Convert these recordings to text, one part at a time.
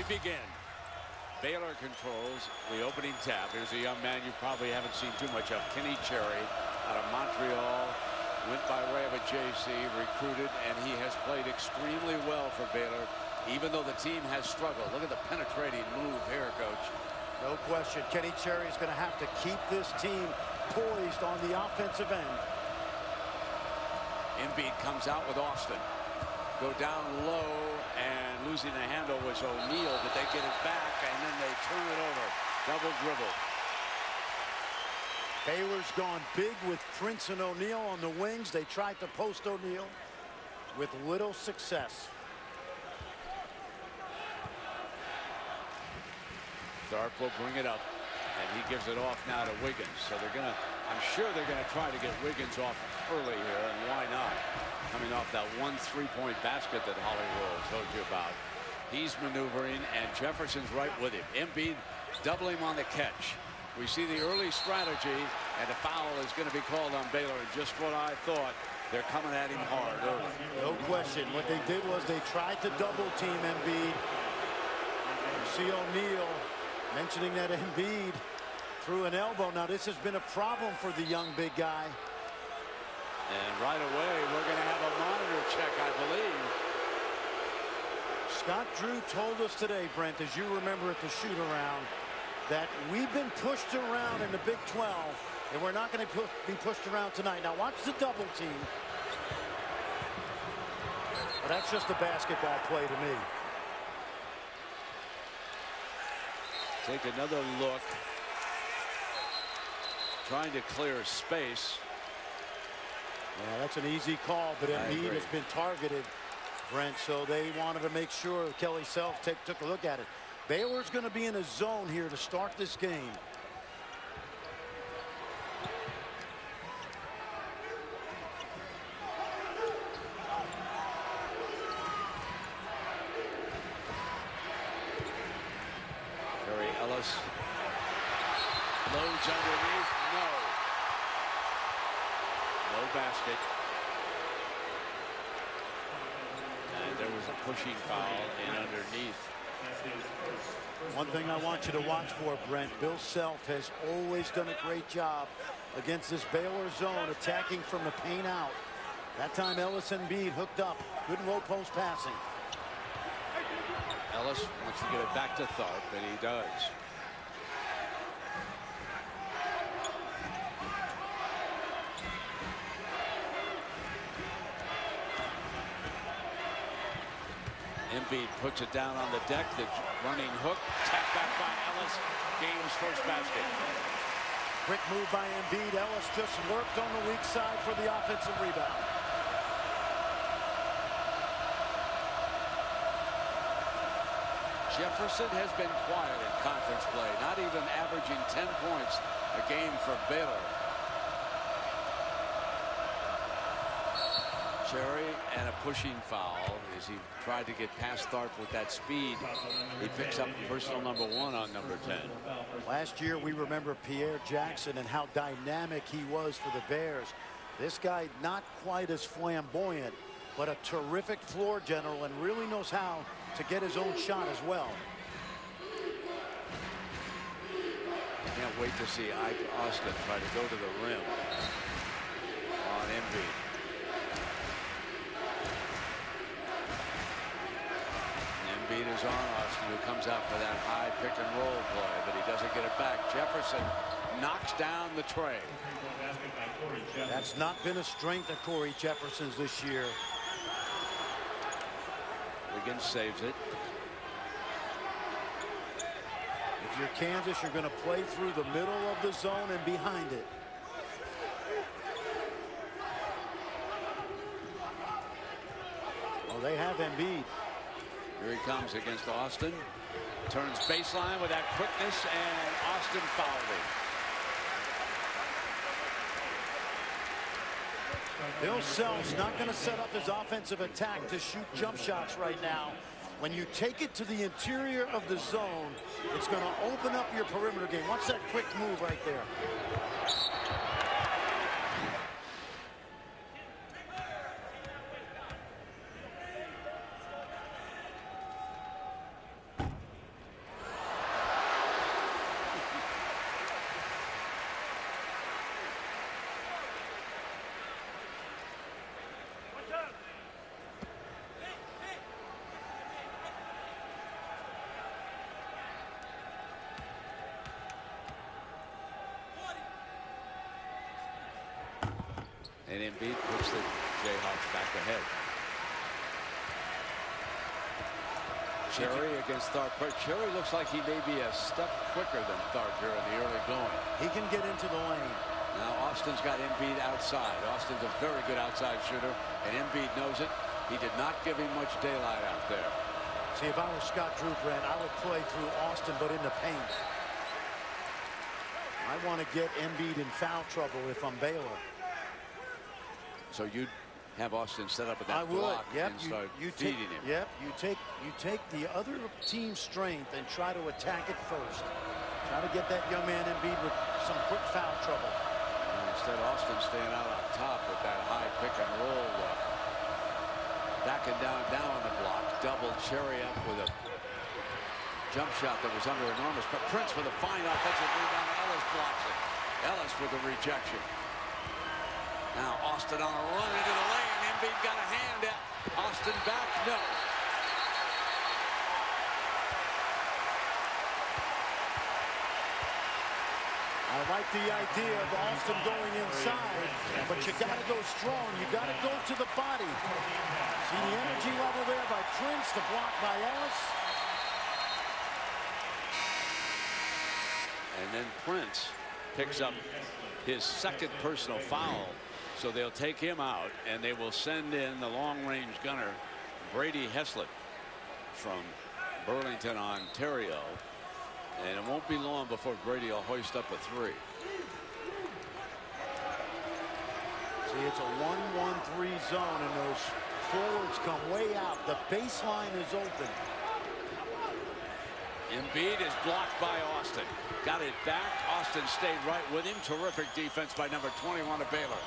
we begin. Baylor controls the opening tap. Here's a young man you probably haven't seen too much of. Kenny Cherry out of Montreal. Went by way of a JC, recruited, and he has played extremely well for Baylor, even though the team has struggled. Look at the penetrating move here, Coach. No question. Kenny Cherry is going to have to keep this team poised on the offensive end. Embiid comes out with Austin. Go down low, and losing the handle was O'Neal, but they get it back, and then they turn it over. Double dribble. Baylor's gone big with Prince and O'Neal on the wings. They tried to post O'Neal with little success. Tharp will bring it up, and he gives it off now to Wiggins. So they're gonna, I'm sure they're gonna try to get Wiggins off early here, and why not? Coming off that 1 3-point basket that Hollywood told you about. He's maneuvering, and Jefferson's right with him. Embiid doubling him on the catch. We see the early strategy, and a foul is going to be called on Baylor. Just what I thought. They're coming at him hard early. No question. What they did was they tried to double team Embiid. You see O'Neal mentioning that Embiid threw an elbow. Now this has been a problem for the young big guy. And right away we're going to have a monitor check, I believe. Scott Drew told us today, Brent, as you remember at the shoot around, that we've been pushed around in the Big 12, and we're not going to be pushed around tonight. Now watch the double team. But that's just a basketball play to me. Take another look. Trying to clear space. Yeah, that's an easy call, but Embiid has been targeted, Brent, so they wanted to make sure Kelly Self took a look at it. Baylor's going to be in a zone here to start this game. Terry Ellis loads underneath. No basket. And there was a pushing foul in underneath. One thing I want you to watch for, Brent, Bill Self has always done a great job against this Baylor zone, attacking from the paint out. That time Ellis and Embiid hooked up. Good low post passing. Ellis wants to get it back to Tharp, and he does. Embiid puts it down on the deck. The running hook, tapped back by Ellis. Game's first basket. Quick move by Embiid. Ellis just worked on the weak side for the offensive rebound. Jefferson has been quiet in conference play, not even averaging 10 points a game for Baylor. Cherry and a pushing foul as he tried to get past Tharp with that speed. He picks up personal number 1 on number 10. Last year we remember Pierre Jackson and how dynamic he was for the Bears. This guy not quite as flamboyant, but a terrific floor general and really knows how to get his own shot as well. Can't wait to see Ike Austin try to go to the rim on Embiid. Embiid is on Austin, who comes out for that high pick and roll play, but he doesn't get it back. Jefferson knocks down the tray. That's not been a strength of Corey Jefferson's this year. Wiggins saves it. If you're Kansas, you're going to play through the middle of the zone and behind it. Well, they have Embiid. Here he comes against Austin. Turns baseline with that quickness, and Austin fouled him. Bill Self's not going to set up his offensive attack to shoot jump shots right now. When you take it to the interior of the zone, it's going to open up your perimeter game. Watch that quick move right there. And Embiid puts the Jayhawks back ahead. Cherry against Tharp. Cherry looks like he may be a step quicker than Tharp here in the early going. He can get into the lane. Now Austin's got Embiid outside. Austin's a very good outside shooter, and Embiid knows it. He did not give him much daylight out there. See, if I were Scott Drew, Brent, I would play through Austin, but in the paint. I want to get Embiid in foul trouble if I'm Baylor. So you'd have Austin set up at that I would. block Yep. and start you feeding take, him. Yep. You take the other team's strength and try to attack it first. Try to get that young man Embiid with some quick foul trouble. Instead, Austin staying out on top with that high pick and roll. Backing down on the block. Double Cherry up with a jump shot that was under enormous. But Prince with a fine offensive rebound. Ellis blocks it. Ellis with the rejection. Now Austin on a run into the lane. Embiid got a hand at Austin back. No. I like the idea of Austin going inside, but you got to go strong. You got to go to the body. See the energy level there by Prince, the block by Ellis. And then Prince picks up his second personal foul. So they'll take him out, and they will send in the long-range gunner, Brady Heslett, from Burlington, Ontario. And it won't be long before Brady will hoist up a three. See, it's a 1-1-3 zone, and those forwards come way out. The baseline is open. Embiid is blocked by Austin. Got it back. Austin stayed right with him. Terrific defense by number 21 of Baylor.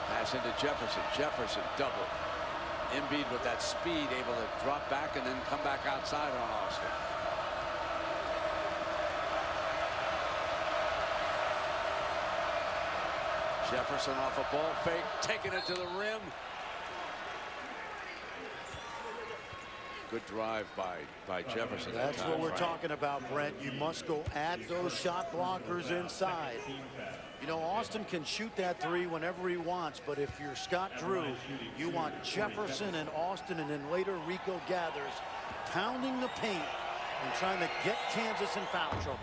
Pass into Jefferson. Jefferson double. Embiid with that speed, able to drop back and then come back outside on Austin. Jefferson off a ball fake, taking it to the rim. Good drive by Jefferson. That's what we're talking about, Brent. You must go at those shot blockers inside. You know, Austin can shoot that three whenever he wants, but if you're Scott Drew, you want Jefferson and Austin, and then later Rico Gathers pounding the paint and trying to get Kansas in foul trouble.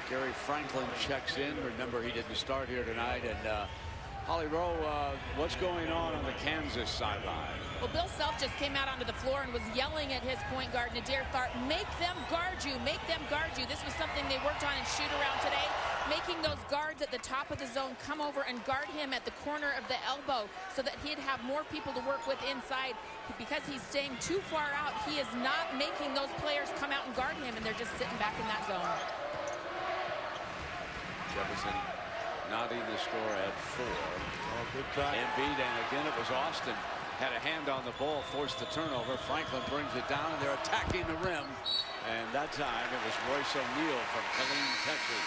Gary Franklin checks in. Remember, he didn't start here tonight. And Holly Rowe, what's going on the Kansas sideline? Well, Bill Self just came out onto the floor and was yelling at his point guard, Nadir Tharp, make them guard you, make them guard you. This was something they worked on in shoot-around today, making those guards at the top of the zone come over and guard him at the corner of the elbow so that he'd have more people to work with inside. Because he's staying too far out, he is not making those players come out and guard him, and they're just sitting back in that zone. Jefferson nodding the score at 4. Oh, good try. Embiid, and again it was Austin. Had a hand on the ball, forced the turnover. Franklin brings it down, and they're attacking the rim. And that time it was Royce O'Neal from Killeen, Texas.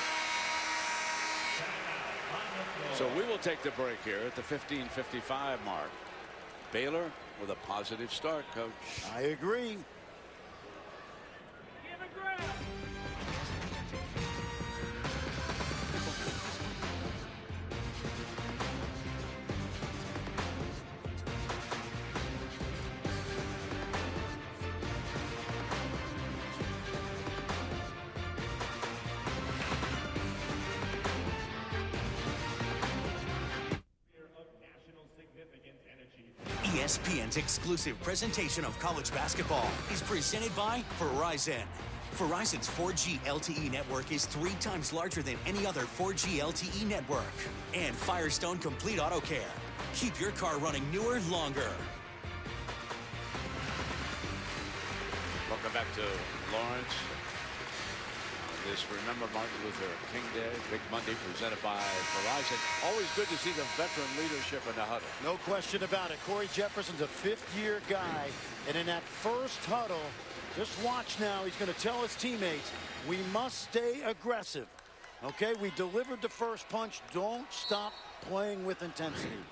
So we will take the break here at the 15:55 mark. Baylor with a positive start, Coach. I agree. ESPN's exclusive presentation of college basketball is presented by Verizon. Verizon's 4G LTE network is 3 times larger than any other 4G LTE network. And Firestone Complete Auto Care. Keep your car running newer, longer. Welcome back to Lawrence. This Remember Martin Luther King Day, Big Monday, presented by Verizon. Always good to see the veteran leadership in the huddle. No question about it. Corey Jefferson's a 5th-year guy, and in that first huddle, just watch now, he's going to tell his teammates, we must stay aggressive. Okay, we delivered the first punch. Don't stop playing with intensity.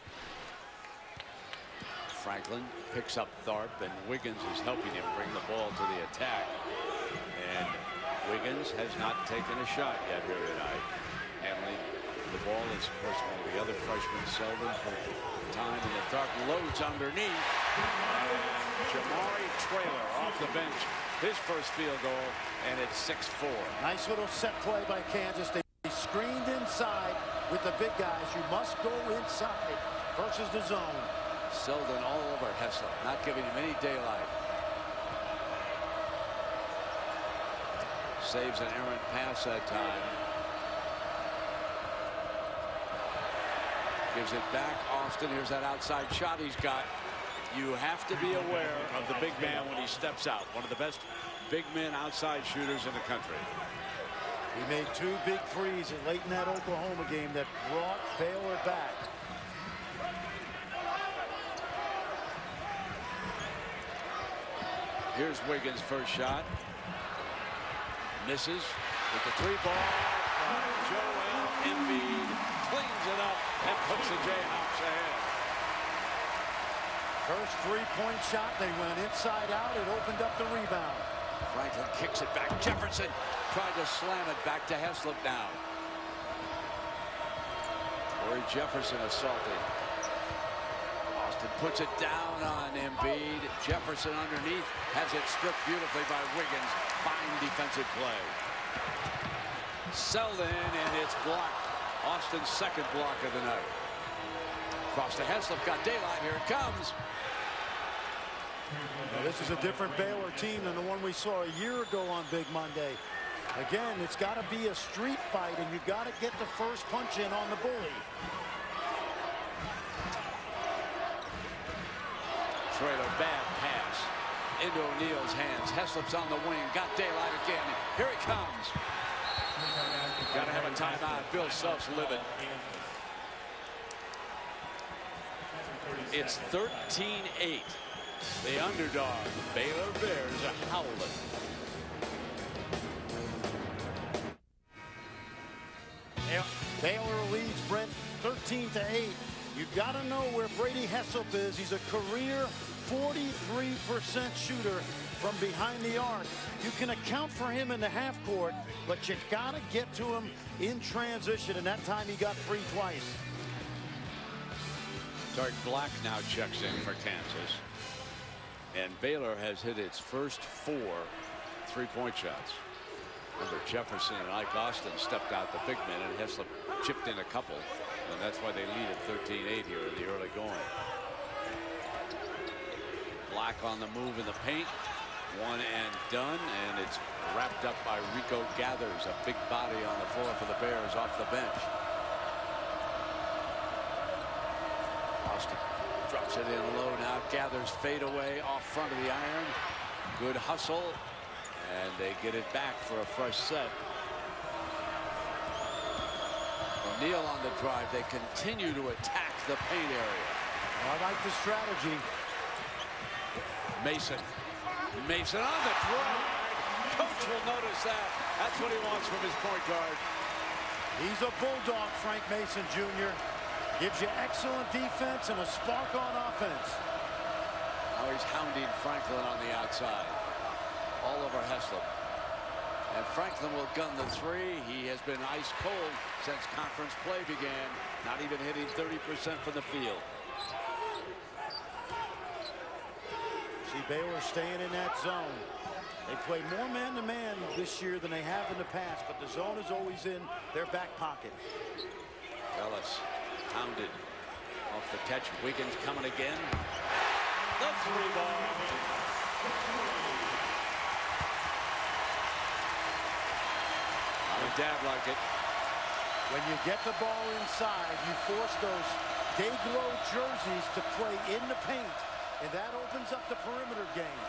Franklin picks up Tharp, and Wiggins is helping him bring the ball to the attack. And Wiggins has not taken a shot yet here tonight. Handling the ball is, of course, one of the other freshmen, Selden, for time in the dark. Loads underneath. And Jamari Traylor off the bench. His first field goal, and it's 6-4. Nice little set play by Kansas. They screened inside with the big guys. You must go inside versus the zone. Selden all over Hessler, not giving him any daylight. Saves an errant pass that time. Gives it back. Austin, here's that outside shot he's got. You have to be aware of the big man when he steps out. One of the best big men outside shooters in the country. He made 2 big threes late in that Oklahoma game that brought Baylor back. Here's Wiggins' first shot. Misses with the 3-ball. Joel Embiid cleans it up and puts the Jayhawks ahead. First 3-point shot, they went inside out. It opened up the rebound. Franklin kicks it back. Jefferson tried to slam it back to Heslop now. Corey Jefferson assaulted. Austin puts it down on Embiid. Jefferson underneath has it stripped beautifully by Wiggins. Fine defensive play. Selden, and it's blocked. Austin's second block of the night. Across to Heslop, got daylight. Here it comes. Now, this is a different Baylor team than the one we saw a year ago on Big Monday. Again, it's got to be a street fight, and you got to get the first punch in on the bully. Traylor, bad pass into O'Neal's hands. Heslop's on the wing. Got daylight again. Here he comes. Got to have a timeout. Bill Self's livid. It's 13-8. The underdog, Baylor Bears, are howling. Baylor leads Brent 13-8. You've got to know where Brady Heslop is. He's a career 43% shooter from behind the arc. You can account for him in the half court, but you got to get to him in transition, and that time he got free twice. Tart Black now checks in for Kansas. And Baylor has hit its first 4 3-point shots. Remember, Jefferson and Ike Austin stepped out the big men, and Heslop chipped in a couple. And that's why they lead at 13-8 here in the early going. Black on the move in the paint. One and done, and it's wrapped up by Rico Gathers, a big body on the floor for the Bears off the bench. Austin drops it in low now. Gathers fade away off front of the iron. Good hustle, and they get it back for a fresh set. O'Neal on the drive. They continue to attack the paint area. I like the strategy. Mason on the drive. Coach will notice that. That's what he wants from his point guard. He's a bulldog, Frank Mason Jr. Gives you excellent defense and a spark on offense. Now he's hounding Franklin on the outside. All over Heslop. And Franklin will gun the 3. He has been ice cold since conference play began. Not even hitting 30% from the field. See Baylor staying in that zone. They play more man-to-man this year than they have in the past, but the zone is always in their back pocket. Ellis hounded off the catch. Wiggins coming again. The 3-ball. How would Dad like it? When you get the ball inside, you force those day-glow jerseys to play in the paint, and that opens up the perimeter game.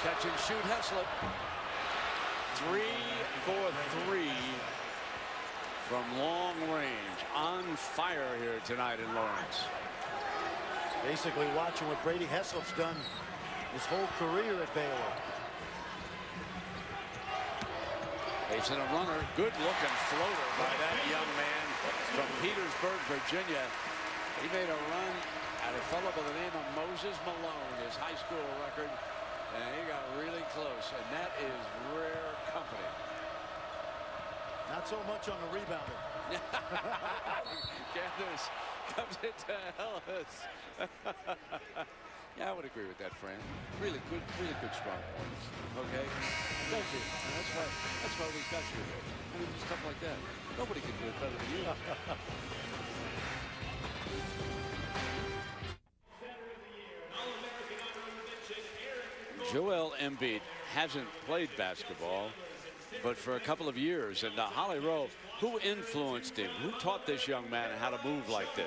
Catch and shoot Heslop. 3 for 3 from long range. On fire here tonight in Lawrence. Basically watching what Brady Heslop's done his whole career at Baylor. Mason a runner. Good looking floater by that young man from Petersburg, Virginia. He made a run at a fellow by the name of Moses Malone, his high school record. And he got really close, and that is rare company. Not so much on the rebounding. Gathers comes into Ellis. Yeah, I would agree with that, Fran. Really good strong points. Okay? Does it? That's why we got you here. I mean, stuff like that. Nobody can do it better than you. Joel Embiid hasn't played basketball, but for a couple of years. And Holly Rowe, who influenced him? Who taught this young man how to move like this?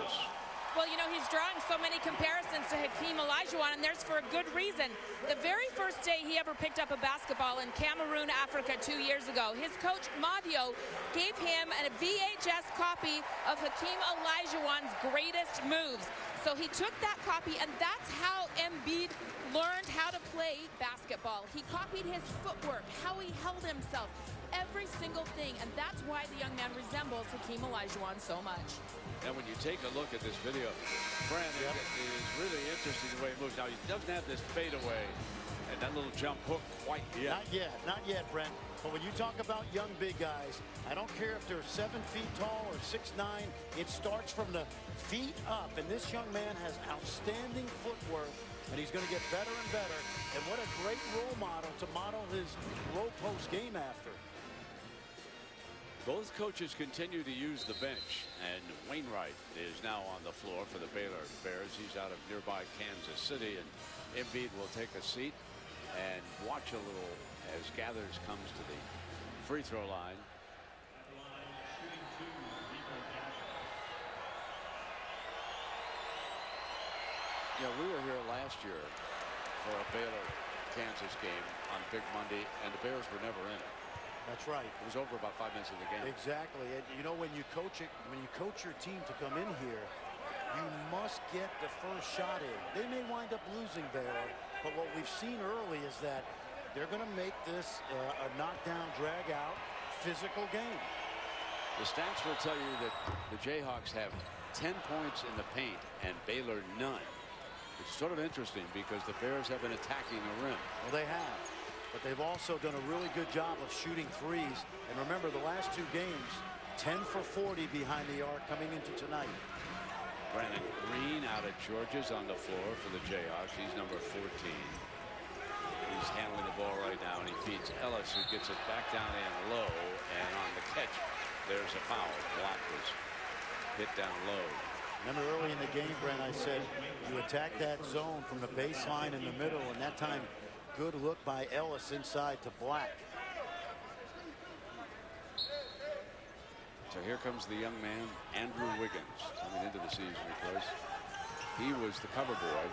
Well, you know, he's drawing so many comparisons to Hakeem Olajuwon, and there's for a good reason. The very first day he ever picked up a basketball in Cameroon, Africa 2 years ago, his coach, Madio, gave him a VHS copy of Hakeem Olajuwon's greatest moves. So he took that copy, and that's how Embiid learned how to play basketball. He copied his footwork, how he held himself, every single thing, and that's why the young man resembles Hakeem Olajuwon so much. And when you take a look at this video, Fran, it is really interesting the way he moves. Now, he doesn't have this fadeaway and that little jump hook quite yet. Not yet, Brent. But when you talk about young big guys, I don't care if they're 7 feet tall or 6'9", it starts from the feet up. And this young man has outstanding footwork, and he's going to get better and better. And what a great role model to model his low post game after. Both coaches continue to use the bench, and Wainwright is now on the floor for the Baylor Bears. He's out of nearby Kansas City, and Embiid will take a seat and watch a little as Gathers comes to the free throw line. Yeah, we were here last year for a Baylor-Kansas game on Big Monday, and the Bears were never in it. That's right. It was over about 5 minutes of the game. Exactly. And you know, when you coach your team to come in here, you must get the first shot in. They may wind up losing Baylor, but what we've seen early is that they're going to make this a knockdown, drag out, physical game. The stats will tell you that the Jayhawks have 10 points in the paint and Baylor none. It's sort of interesting because the Bears have been attacking the rim. Well, they have. But they've also done a really good job of shooting threes. And remember, the last 2 games, 10 for 40 behind the arc coming into tonight. Brandon Green out of Georgia's on the floor for the Jayhawks. He's number 14. He's handling the ball right now, and he feeds Ellis, who gets it back down and low. And on the catch, there's a foul. Block was hit down low. Remember early in the game, Brent, I said you attack that zone from the baseline in the middle, and that time, good look by Ellis inside to Black. So here comes the young man, Andrew Wiggins, coming into the season, of course. He was the cover boy.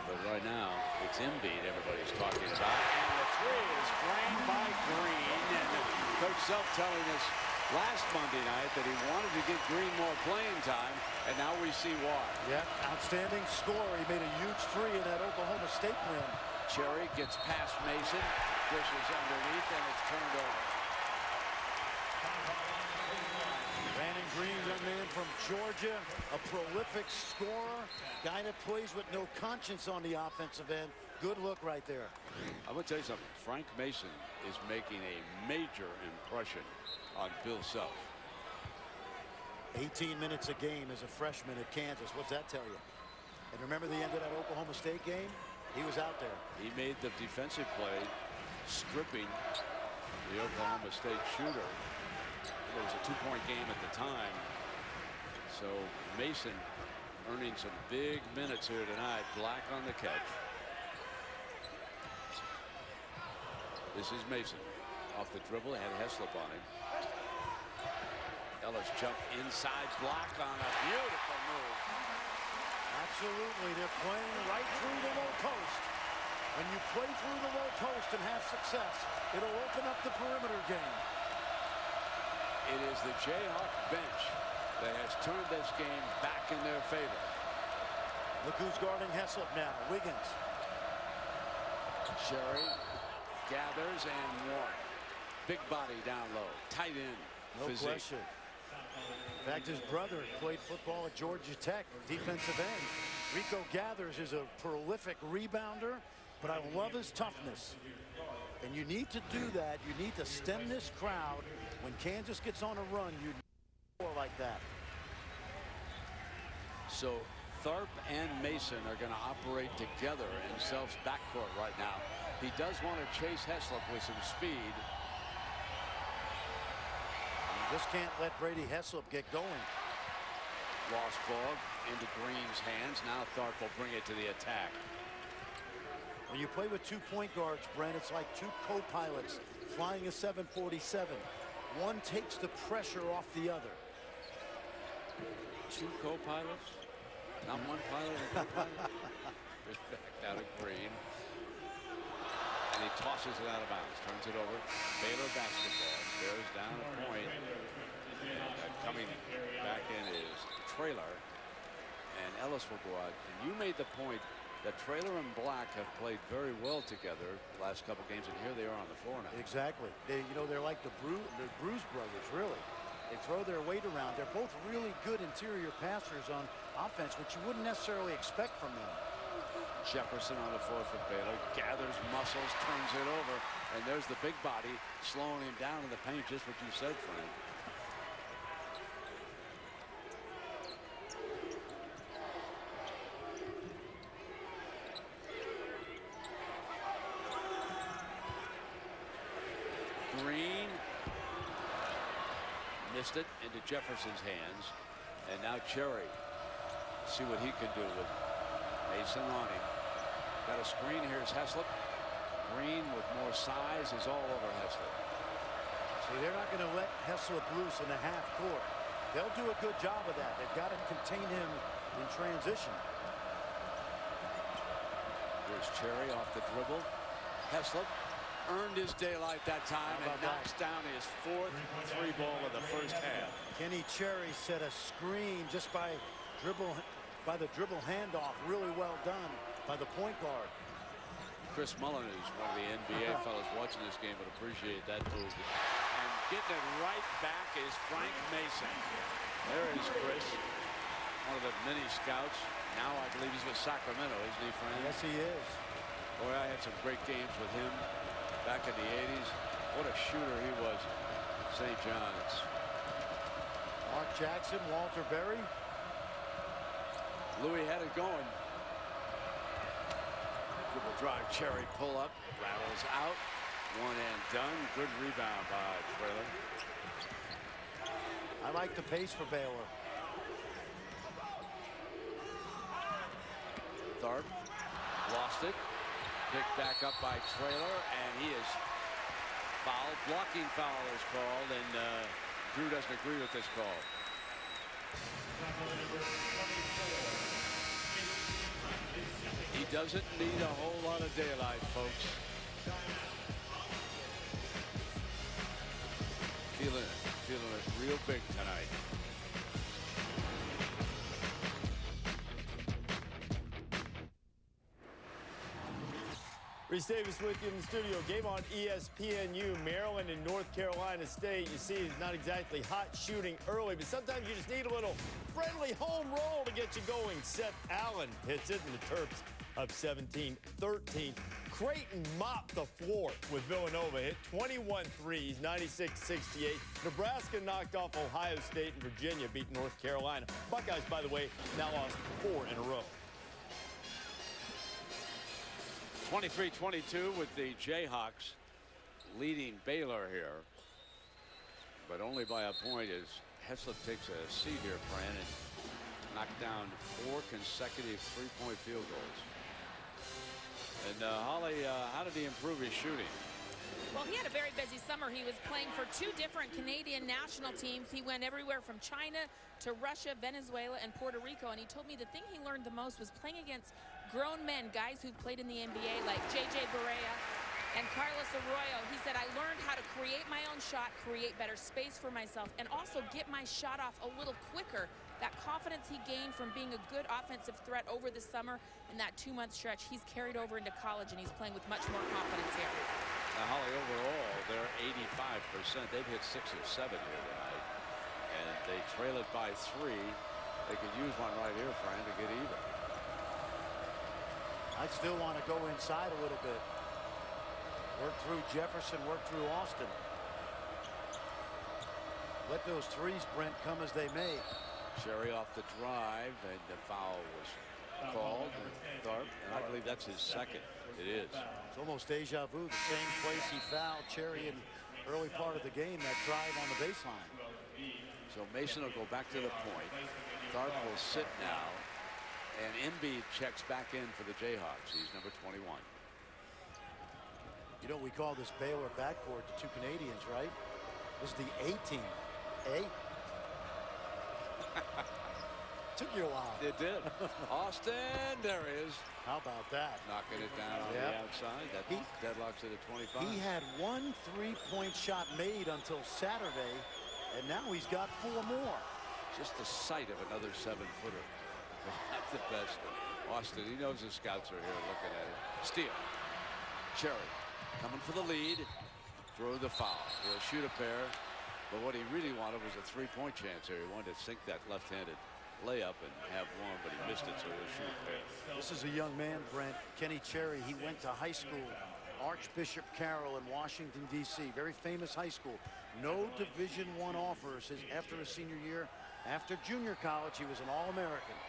But right now, it's Embiid everybody's talking about. And the three is framed by Green. And Coach Self telling us last Monday night that he wanted to give Green more playing time, and now we see why. Yeah, outstanding scorer. He made a huge three in that Oklahoma State win. Cherry gets past Mason, dishes underneath, and it's turned over. Brandon Green, young man from Georgia, a prolific scorer, guy that plays with no conscience on the offensive end. Good look right there. I'm going to tell you something. Frank Mason is making a major impression on Bill Self. 18 minutes a game as a freshman at Kansas. What's that tell you? And remember the end of that Oklahoma State game? He was out there. He made the defensive play, stripping the Oklahoma State shooter. It was a 2-point game at the time. So Mason earning some big minutes here tonight. Black on the catch. This is Mason. Off the dribble, had Heslop on him. Ellis jump inside, block on a beautiful move. Absolutely, they're playing right through the low post. When you play through the low post and have success, it'll open up the perimeter game. It is the Jayhawk bench that has turned this game back in their favor. Look who's guarding Heslop now, Wiggins. Sherry gathers and one. Big body down low, tight end. No physique. question. In fact, his brother played football at Georgia Tech, defensive end. Rico Gathers is a prolific rebounder, but I love his toughness. And you need to do that. You need to stem this crowd. When Kansas gets on a run, you need more like that. So Tharp and Mason are going to operate together in Self's backcourt right now. He does want to chase Heslop with some speed. You just can't let Brady Heslop get going. Lost ball into Green's hands. Now Tharp will bring it to the attack. When you play with 2 point guards, Brent, it's like 2 co-pilots flying a 747. One takes the pressure off the other. 2 co-pilots? Not one pilot, a co-pilot? Just back out of Green. And he tosses it out of bounds. Turns it over. Baylor basketball. Bears down a point. Coming back in is Traylor. And Ellis will go out. And you made the point that Traylor and Black have played very well together the last couple games, and here they are on the floor now. Exactly. They're like the Bruce brothers, really. They throw their weight around. They're both really good interior passers on offense, which you wouldn't necessarily expect from them. Jefferson on the floor for Baylor, gathers muscles, turns it over, and there's the big body slowing him down in the paint, just what you said, Frank. Green missed it into Jefferson's hands, and now Cherry. See what he can do with Mason on him. Got a screen. Here's Heslop. Green with more size is all over Heslop. See, they're not going to let Heslop loose in the half court. They'll do a good job of that. They've got to contain him in transition. Here's Cherry off the dribble. Heslop earned his daylight that time and knocks down his 4th 3-ball of the first half. Kenny Cherry set a screen just by the dribble handoff. Really well done by the point guard. Chris Mullen is one of the NBA fellows watching this game would appreciate that move. And getting it right back is Frank Mason. There is Chris, one of the many scouts. Now I believe he's with Sacramento, isn't he, Frank? Yes, he is. Boy, I had some great games with him back in the 80s. What a shooter he was at St. John's. Mark Jackson, Walter Berry. Louis had it going. Dribble drive, Cherry pull up, rattles out. One and done. Good rebound by Traylor. I like the pace for Baylor. Tharp lost it. Picked back up by Traylor, and he is fouled. Blocking foul is called, and Drew doesn't agree with this call. He doesn't need a whole lot of daylight, folks. Feeling it real big tonight. Reese Davis with you in the studio. Game on ESPNU. Maryland and North Carolina State. You see, it's not exactly hot shooting early, but sometimes you just need a little friendly home roll to get you going. Seth Allen hits it, and the Terps up 17-13. Creighton mopped the floor with Villanova. Hit 21 threes, 96-68. Nebraska knocked off Ohio State, and Virginia beat North Carolina. Buckeyes, by the way, now lost 4 in a row. 23-22 with the Jayhawks leading Baylor here, but only by a point as Heslop takes a seat here, Fran, and knocked down 4 consecutive 3-point field goals. And Holly, how did he improve his shooting? Well, he had a very busy summer. He was playing for 2 different Canadian national teams. He went everywhere from China to Russia, Venezuela, and Puerto Rico. And he told me the thing he learned the most was playing against grown men, guys who've played in the NBA like J.J. Barea and Carlos Arroyo. He said, I learned how to create my own shot, create better space for myself, and also get my shot off a little quicker. That confidence he gained from being a good offensive threat over the summer and that 2-month stretch, he's carried over into college, and he's playing with much more confidence here. Now, Holly, overall, they're 85%. They've hit 6 of 7 here tonight, and they trail it by 3. They could use one right here, Fran, to get even. I'd still want to go inside a little bit. Work through Jefferson, work through Austin. Let those threes, Brent, come as they may. Cherry off the drive, and the foul was called. Tharp, and I believe that's his second. It is. It's almost deja vu. The same place he fouled Cherry in the early part of the game, that drive on the baseline. So Mason will go back to the point. Tharp will sit now, and Embiid checks back in for the Jayhawks. He's number 21. You know, we call this Baylor backcourt the two Canadians, right? This is the A team. A. Took you a while. It did. Austin, there is. How about that? Knocking it down on the outside. That deadlocks it at 25. He had 1 3-point shot made until Saturday, and now he's got 4 more. Just the sight of another 7-footer. Not the best. Austin, he knows the scouts are here looking at it. Steal. Cherry coming for the lead. Throw the foul. He'll shoot a pair. But what he really wanted was a 3-point chance here. He wanted to sink that left-handed layup and have one, but he missed it, so he'll shoot a pair. This is a young man, Brent. Kenny Cherry. He went to high school, Archbishop Carroll in Washington, D.C. Very famous high school. No Division I offers after his senior year. After junior college, he was an All-American.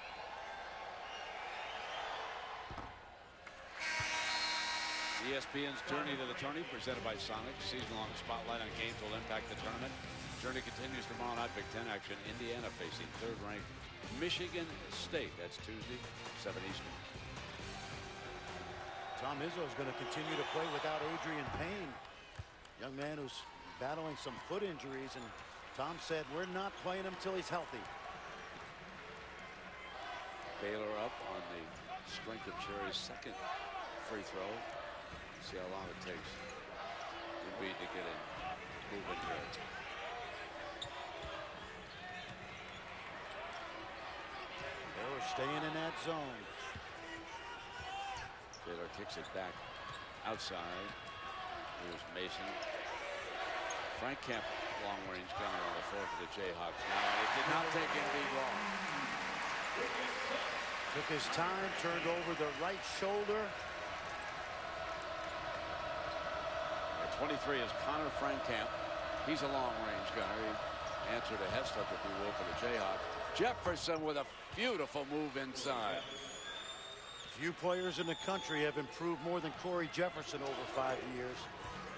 ESPN's Journey to the Tourney, presented by Sonic. Season-long spotlight on games will impact the tournament. Journey continues tomorrow night. Big Ten action. Indiana facing third-ranked Michigan State. That's Tuesday, 7 Eastern. Tom Izzo is going to continue to play without Adrian Payne. Young man who's battling some foot injuries, and Tom said, we're not playing him till he's healthy. Baylor up on the strength of Cherry's second free throw. See how long it takes Embiid to get in moving here. Baylor staying in that zone. Baylor kicks it back outside. Here's Mason. Frank Kemp, long-range gunner on the floor for the Jayhawks now. And it did not take Embiid long. Took his time, turned over the right shoulder. 23 is Connor Frankamp. He's a long-range gunner. He answered a Heslip, if you will, for the Jayhawks. Jefferson with a beautiful move inside. Few players in the country have improved more than Corey Jefferson over 5 years.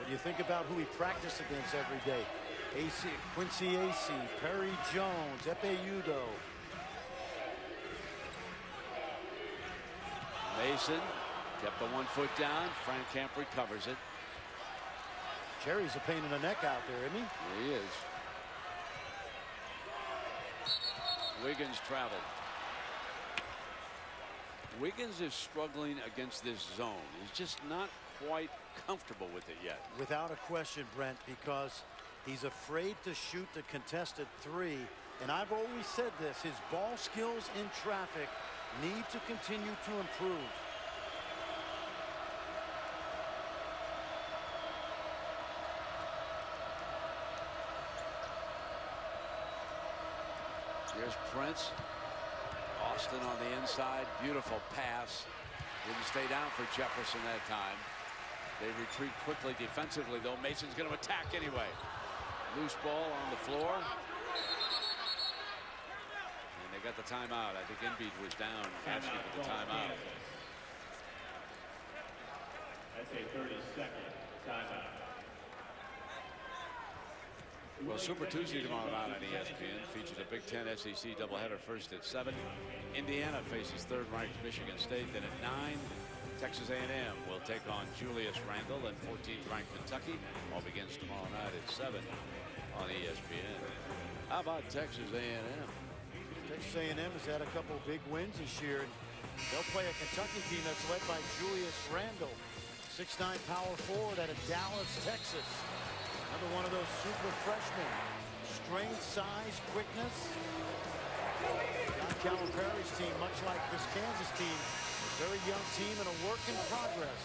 When you think about who he practiced against every day, Quincy Acey, Perry Jones, Epe Udo. Mason kept the 1 foot down. Frankamp recovers it. Cherry's a pain in the neck out there, isn't he? He is. Wiggins traveled. Wiggins is struggling against this zone. He's just not quite comfortable with it yet. Without a question, Brent, because he's afraid to shoot the contested 3. And I've always said this, his ball skills in traffic need to continue to improve. Here's Prince. Austin on the inside. Beautiful pass. Didn't stay down for Jefferson that time. They retreat quickly defensively, though. Mason's going to attack anyway. Loose ball on the floor. And they got the timeout. I think Embiid was down asking for the timeout. That's a 30-second timeout. Well, Super Tuesday tomorrow night on ESPN features a Big Ten SEC doubleheader first at 7. Indiana faces third-ranked Michigan State. Then at 9, Texas A&M will take on Julius Randle and 14th-ranked Kentucky. All begins tomorrow night at 7 on ESPN. How about Texas A&M? Texas A&M has had a couple big wins this year. They'll play a Kentucky team that's led by Julius Randle, 6'9" power forward out of Dallas, Texas. Another one of those super freshmen. Strength, size, quickness. John Calipari's team, much like this Kansas team, a very young team and a work in progress.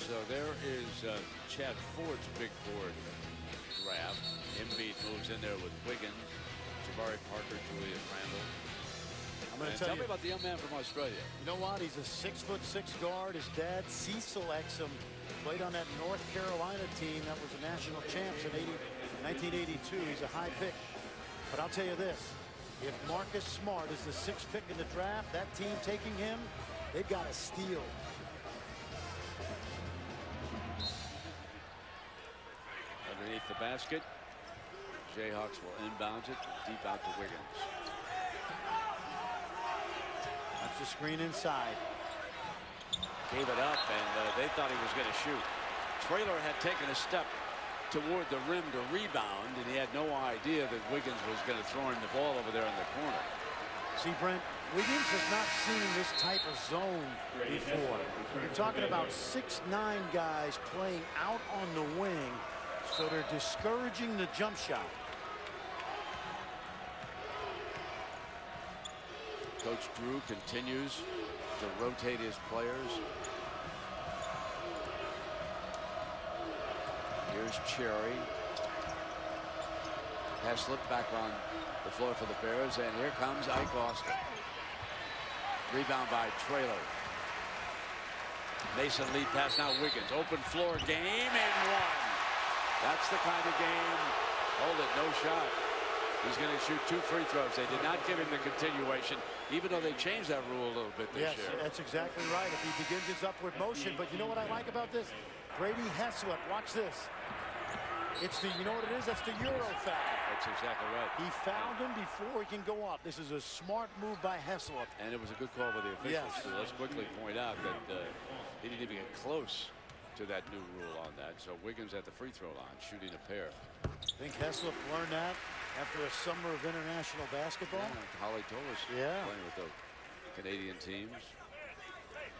So there is Chad Ford's big board draft. Embiid moves in there with Wiggins, Jabari Parker, Julius Randle. I'm going to Tell tell me you. about the young man from Australia. You know what? He's a 6'6" guard. His dad, Cecil Exum, played on that North Carolina team that was the national champs in 1982. He's a high pick. But I'll tell you this. If Marcus Smart is the 6th pick in the draft, that team taking him, they've got to steal. Underneath the basket. Jayhawks will inbound it deep out to Wiggins. That's the screen inside. Gave it up, and they thought he was going to shoot. Traylor had taken a step toward the rim to rebound, and he had no idea that Wiggins was going to throw him the ball over there in the corner. See, Brent, Wiggins has not seen this type of zone before. You're talking about 6'9" guys playing out on the wing, so they're discouraging the jump shot. Coach Drew continues to rotate his players. Here's Cherry. Has slipped back on the floor for the Bears, and here comes Ike Austin. Rebound by Traylor. Mason lead pass, now Wiggins. Open floor game and one. That's the kind of game. Hold it, no shot. He's going to shoot 2 free throws. They did not give him the continuation, even though they changed that rule a little bit this year. Yes, that's exactly right. If he begins his upward motion. But you know what I like about this? Brady Heslop, watch this. It's the, you know what it is? That's the Euro foul. That's exactly right. He fouled him before he can go up. This is a smart move by Heslop. And it was a good call by the officials. Yes. So let's quickly point out that he didn't even get close to that new rule on that. So Wiggins at the free throw line, shooting a pair. I think Heslop learned that after a summer of international basketball. Holly told us playing with the Canadian teams.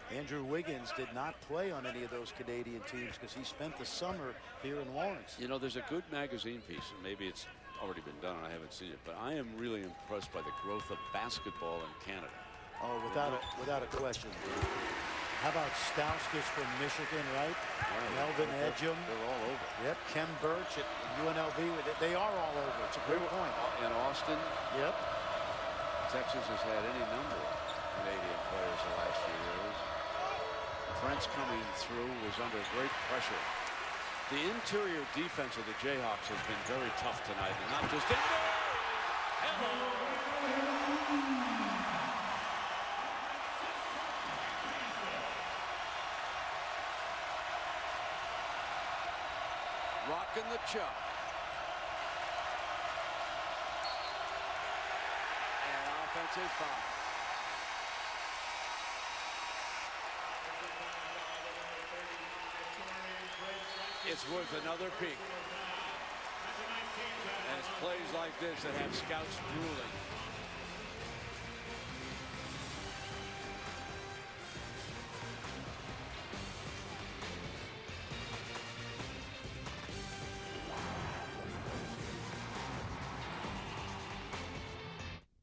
Andrew Wiggins did not play on any of those Canadian teams because he spent the summer here in Lawrence. You know, there's a good magazine piece, and maybe it's already been done, and I haven't seen it, but I am really impressed by the growth of basketball in Canada. Oh, without a question. How about Stauskas from Michigan, right? Melvin Edgem. They're all over. Yep, Ken Birch at UNLV. They are all over. It's a great point. In Austin. Yep. Texas has had any number of Canadian players the last few years. Prince coming through was under great pressure. The interior defense of the Jayhawks has been very tough tonight, and not just in there. Hello. Rocking the chuck. And offensive foul. It's worth another peek. And it's plays like this that have scouts drooling.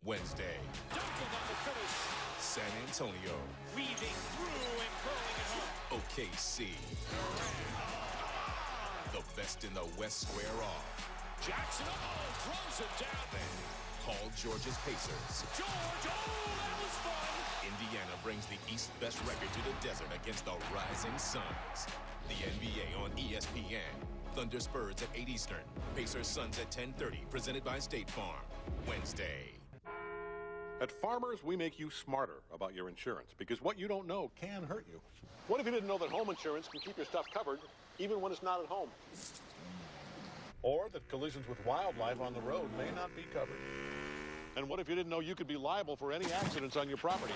Wednesday. San Antonio. Weaving through and curling it home. OKC. The best in the West square off. Jackson, throws it down there. Paul George's Pacers. George, that was fun. Indiana brings the East best record to the desert against the Rising Suns. The NBA on ESPN. Thunder Spurs at 8 Eastern. Pacers Suns at 10:30. Presented by State Farm. Wednesday. At Farmers, we make you smarter about your insurance because what you don't know can hurt you. What if you didn't know that home insurance can keep your stuff covered even when it's not at home? Or that collisions with wildlife on the road may not be covered. And what if you didn't know you could be liable for any accidents on your property?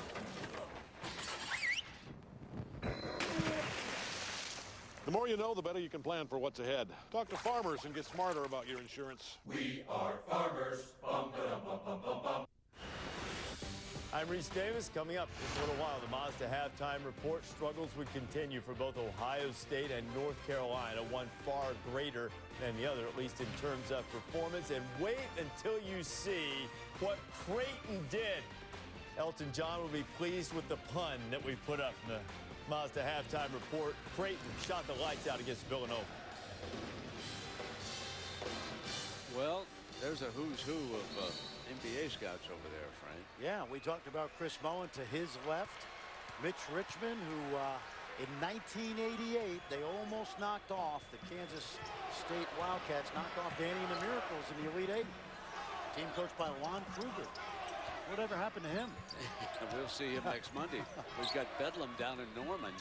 The more you know, the better you can plan for what's ahead. Talk to Farmers and get smarter about your insurance. We are farmers. Bum, ba-dum, bum, bum, bum, bum. I'm Reese Davis. Coming up in a little while, the Mazda halftime report. Struggles would continue for both Ohio State and North Carolina, one far greater than the other, at least in terms of performance. And wait until you see what Creighton did. Elton John will be pleased with the pun that we put up in the Mazda halftime report. Creighton shot the lights out against Villanova. Well, There's a who's who of NBA scouts over there, Frank. Yeah, we talked about Chris Mullin to his left. Mitch Richmond, who in 1988, they almost knocked off the Kansas State Wildcats, knocked off Danny and the Miracles in the Elite Eight. Team coached by Lon Kruger. Whatever happened to him? We'll see him next Monday. We've got Bedlam down in Norman.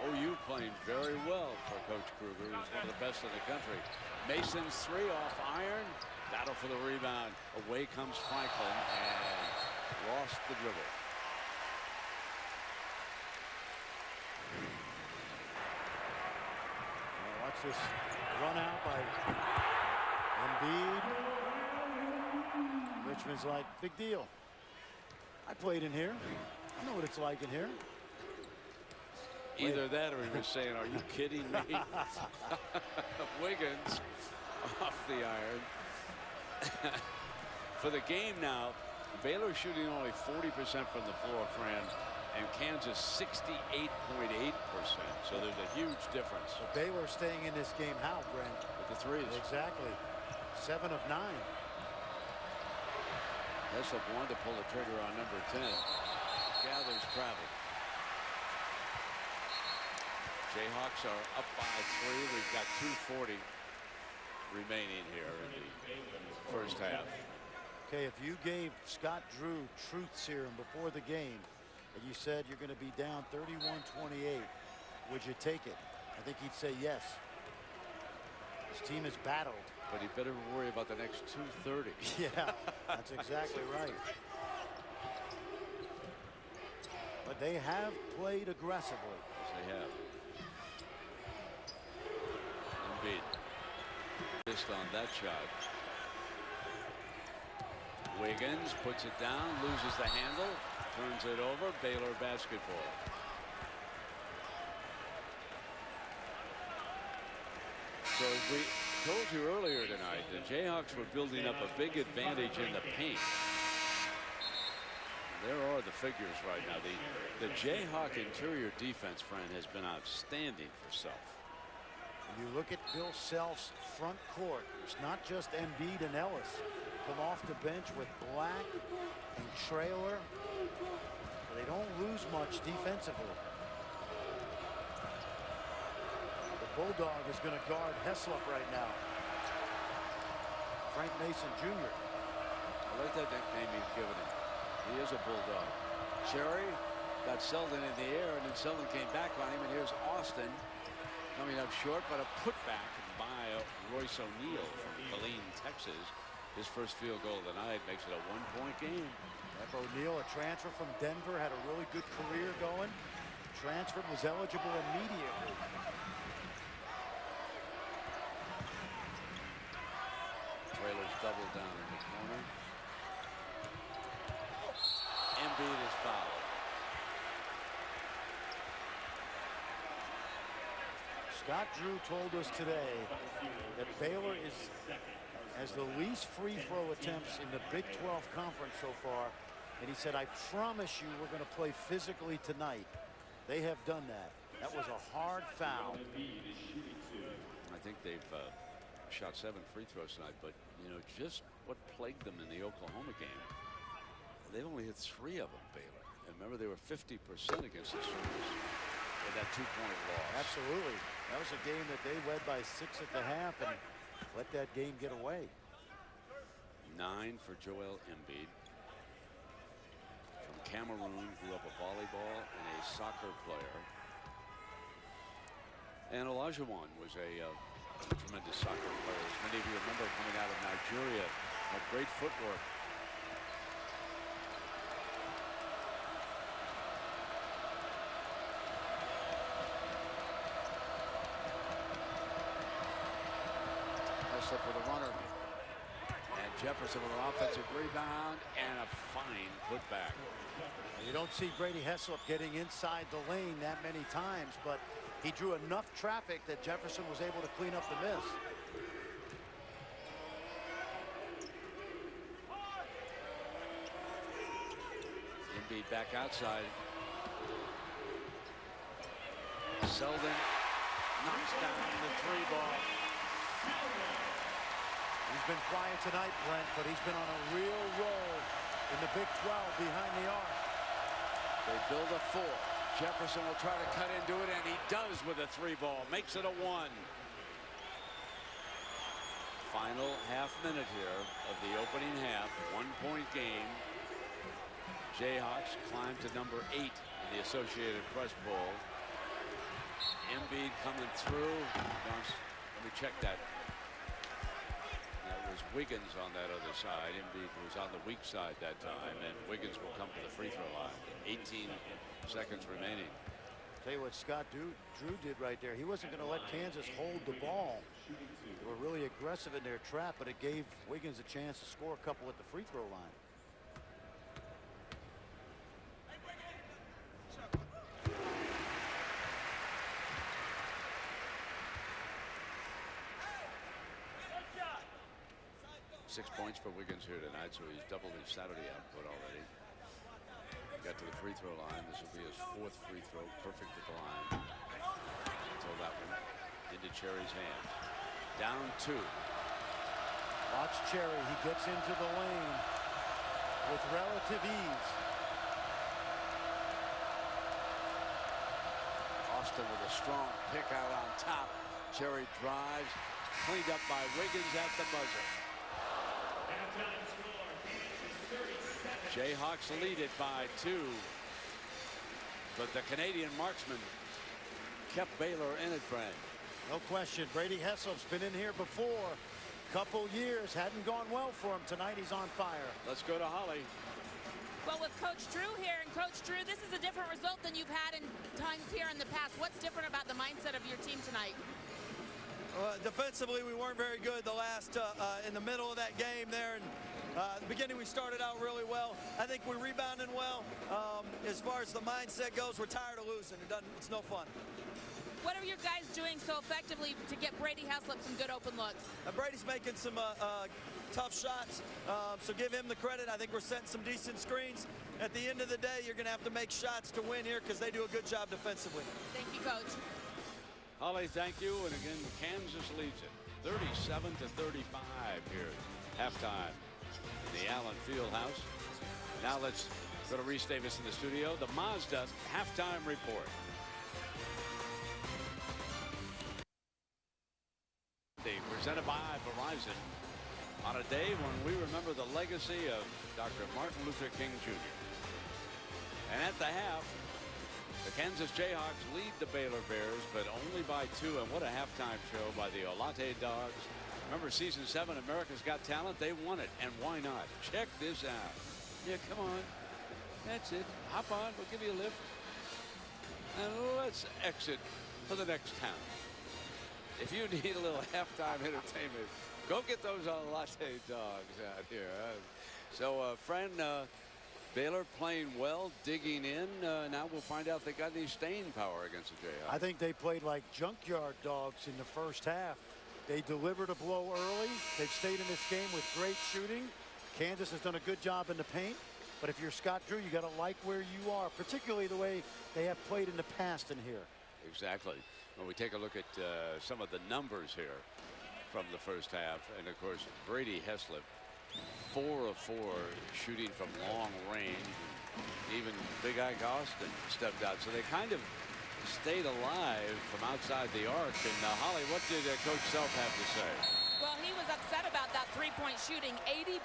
OU playing very well for Coach Kruger. He's one of the best in the country. Mason's three off iron. Battle for the rebound. Away comes Franklin and lost the dribble. Watch this run out by Embiid. Richmond's like, big deal. I played in here. I know what it's like in here. Either that or he was saying, are you kidding me? Wiggins off the iron. For the game now, Baylor shooting only 40% from the floor, Fran, and Kansas 68.8%. So there's a huge difference. So Baylor staying in this game how, Brent? With the threes. Exactly. 7 of 9. Heslop wanted to pull the trigger on number 10. Gathers travel. Jayhawks are up by 3. We've got 2:40 remaining here in the first half. Okay, if you gave Scott Drew truth serum before the game and you said you're going to be down 31-28, would you take it? I think he'd say yes. His team is battled. But he better worry about the next 2:30. Yeah, that's exactly right. But they have played aggressively. Yes, they have. Embiid missed on that shot. Wiggins puts it down, loses the handle, turns it over. Baylor basketball. So as we told you earlier tonight, the Jayhawks were building up a big advantage in the paint. There are the figures right now. The Jayhawk interior defense, friend, has been outstanding for Self. You look at Bill Self's front court. It's not just Embiid and Ellis. Come off the bench with Black and Traylor. They don't lose much defensively. The Bulldog is going to guard Heslop right now. Frank Mason Jr. I like that nickname you've given him. He is a Bulldog. Cherry got Selden in the air, and then Selden came back on him, and here's Austin coming up short, but a putback by Royce O'Neal from Killeen, Texas. His first field goal of the night makes it a 1-point game. Jeff O'Neal, a transfer from Denver, had a really good career going. Transferred, was eligible immediately. Traylor's double down in the corner. Embiid is fouled. Scott Drew told us today that Baylor has the least free throw attempts in the Big 12 conference so far. And he said, I promise you we're going to play physically tonight. They have done that. That was a hard foul. I think they've shot 7 free throws tonight, but you know just what plagued them in the Oklahoma game. They've only hit 3 of them, Baylor. And remember, they were 50% against the Sooners in that 2-point loss. Absolutely. That was a game that they led by 6 at the half and let that game get away. 9 for Joel Embiid. From Cameroon, grew up a volleyball and a soccer player. And Olajuwon was a tremendous soccer player. As many of you remember, coming out of Nigeria, had great footwork. With a runner, and Jefferson with an offensive rebound and a fine putback. You don't see Brady Heslop getting inside the lane that many times, but he drew enough traffic that Jefferson was able to clean up the miss. Embiid back outside. Selden knocks down the 3 ball. He's been quiet tonight, Brent, but he's been on a real roll in the Big 12 behind the arc. They build a 4. Jefferson will try to cut into it, and he does with a 3 ball. Makes it a 1. Final half minute here of the opening half. 1-point game. Jayhawks climb to number 8 in the Associated Press Bowl. Embiid coming through. Let me check that. That was Wiggins on that other side. Embiid was on the weak side that time, and Wiggins will come to the free throw line. 18 seconds remaining. Tell you what Scott Drew did right there. He wasn't going to let Kansas hold the ball. They were really aggressive in their trap, but it gave Wiggins a chance to score a couple at the free throw line. Six points for Wiggins here tonight, so he's doubled his Saturday output already. Got to the free throw line. This will be his 4th free throw. Perfect at the line. Until that one into Cherry's hands. Down 2. Watch Cherry. He gets into the lane with relative ease. Austin with a strong pick out on top. Cherry drives. Cleaned up by Wiggins at the buzzer. Jayhawks lead it by 2. But the Canadian marksman kept Baylor in it, friend. No question. Brady Heslop's been in here before. Couple years. Hadn't gone well for him. Tonight he's on fire. Let's go to Holly. Well, with Coach Drew here, and Coach Drew, this is a different result than you've had in times here in the past. What's different about the mindset of your team tonight? Defensively, we weren't very good the last in the middle of that game there. And the beginning, we started out really well. I think we're rebounding well. As far as the mindset goes, we're tired of losing. It's no fun. What are your guys doing so effectively to get Brady Heslop some good open looks? Brady's making some tough shots, so give him the credit. I think we're setting some decent screens. At the end of the day, you're going to have to make shots to win here because they do a good job defensively. Thank you, Coach. Holly, thank you. And again, Kansas leads it 37-35 here at halftime in the Allen Fieldhouse. Now let's go to Reese Davis in the studio. The Mazda halftime report. Presented by Verizon on a day when we remember the legacy of Dr. Martin Luther King Jr. And at the half, the Kansas Jayhawks lead the Baylor Bears, but only by 2. And what a halftime show by the Olate Dogs. Remember season 7, America's Got Talent? They won it, and why not? Check this out. Yeah, come on. That's it. Hop on. We'll give you a lift. And let's exit for the next town. If you need a little halftime entertainment, go get those Olate Dogs out here. So, friend, Baylor playing well, digging in. Now we'll find out if they got any staying power against the Jayhawks. I think they played like junkyard dogs in the first half. They delivered a blow early. They've stayed in this game with great shooting. Kansas has done a good job in the paint. But if you're Scott Drew, you got to like where you are, particularly the way they have played in the past in here. Exactly. When we take a look at some of the numbers here from the first half, and of course Brady Heslop 4 of 4 shooting from long range. Even Big Ike Austin stepped out, so they kind of stayed alive from outside the arc. And Holly, what did Coach Self have to say? Well, he was upset about that three-point shooting. 80%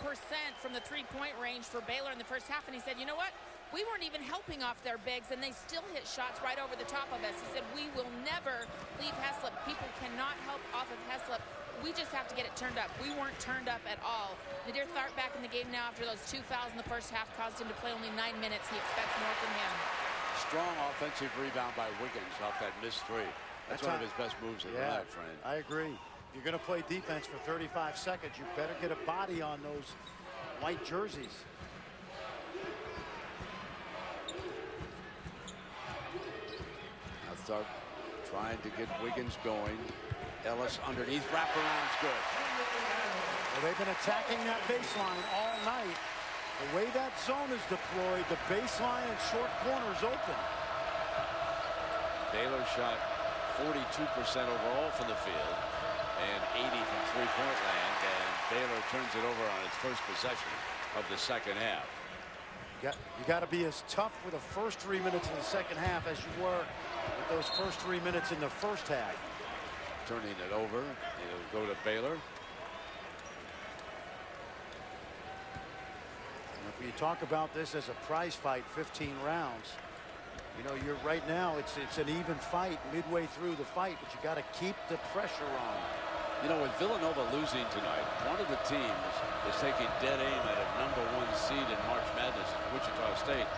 from the three-point range for Baylor in the first half, and he said, you know what? We weren't even helping off their bigs, and they still hit shots right over the top of us. He said, we will never leave Heslop. People cannot help off of Heslop. We just have to get it turned up. We weren't turned up at all. Nadir Tharp back in the game now after those 2 fouls in the first half caused him to play only 9 minutes. He expects more from him. Strong offensive rebound by Wiggins off that missed 3. That's one of his best moves of the night, friend. I agree. If you're going to play defense for 35 seconds, you better get a body on those white jerseys. Tharp trying to get Wiggins going. Ellis underneath, wraparound's good. Well, they've been attacking that baseline all night. The way that zone is deployed, the baseline and short corners open. Baylor shot 42% overall from the field and 80 from three-point land. And Baylor turns it over on its first possession of the second half. You got to be as tough for the first 3 minutes of the second half as you were with those first 3 minutes in the first half. Turning it over, it'll go to Baylor. If you talk about this as a prize fight, 15 rounds, you know, you're right now it's an even fight midway through the fight, but you got to keep the pressure on. You know, with Villanova losing tonight, one of the teams is taking dead aim at a #1 seed in March Madness, Wichita State.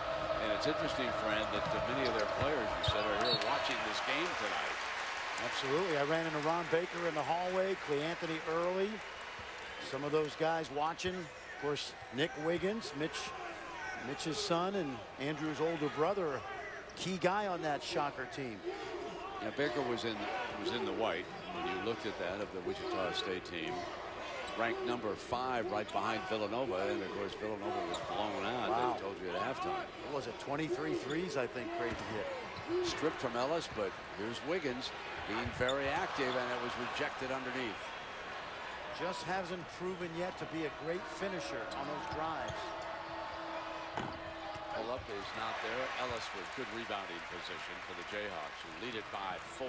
And it's interesting, friend, that many of their players, you said, are here watching this game tonight. Absolutely. I ran into Ron Baker in the hallway, Clay Anthony Early, some of those guys watching. Of course, Nick Wiggins, Mitch's son, and Andrew's older brother, key guy on that Shocker team. Yeah, Baker was in the white when you looked at that of the Wichita State team, ranked #5 right behind Villanova, and of course Villanova was blown out. Wow. They told you at halftime. What was it, 23 threes, I think, Craig hit. Stripped from Ellis, but here's Wiggins being very active, and it was rejected underneath. Just hasn't proven yet to be a great finisher on those drives. Pull up is not there. Ellis with good rebounding position for the Jayhawks, who lead it by 4.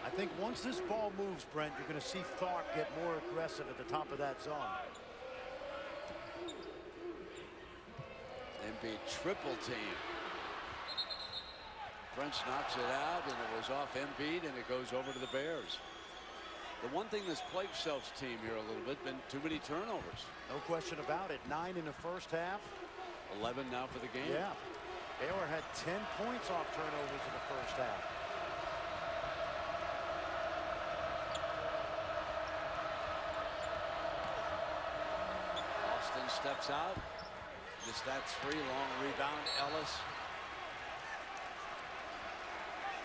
I think once this ball moves, Brent, you're going to see Tharp get more aggressive at the top of that zone. Embiid triple team. French knocks it out, and it was off Embiid, and it goes over to the Bears. The one thing that's plagued Self's team here a little bit, been too many turnovers. No question about it. 9 in the first half. 11 now for the game. Yeah. Baylor had 10 points off turnovers in the first half. Austin steps out. Missed that 3. Long rebound. Ellis.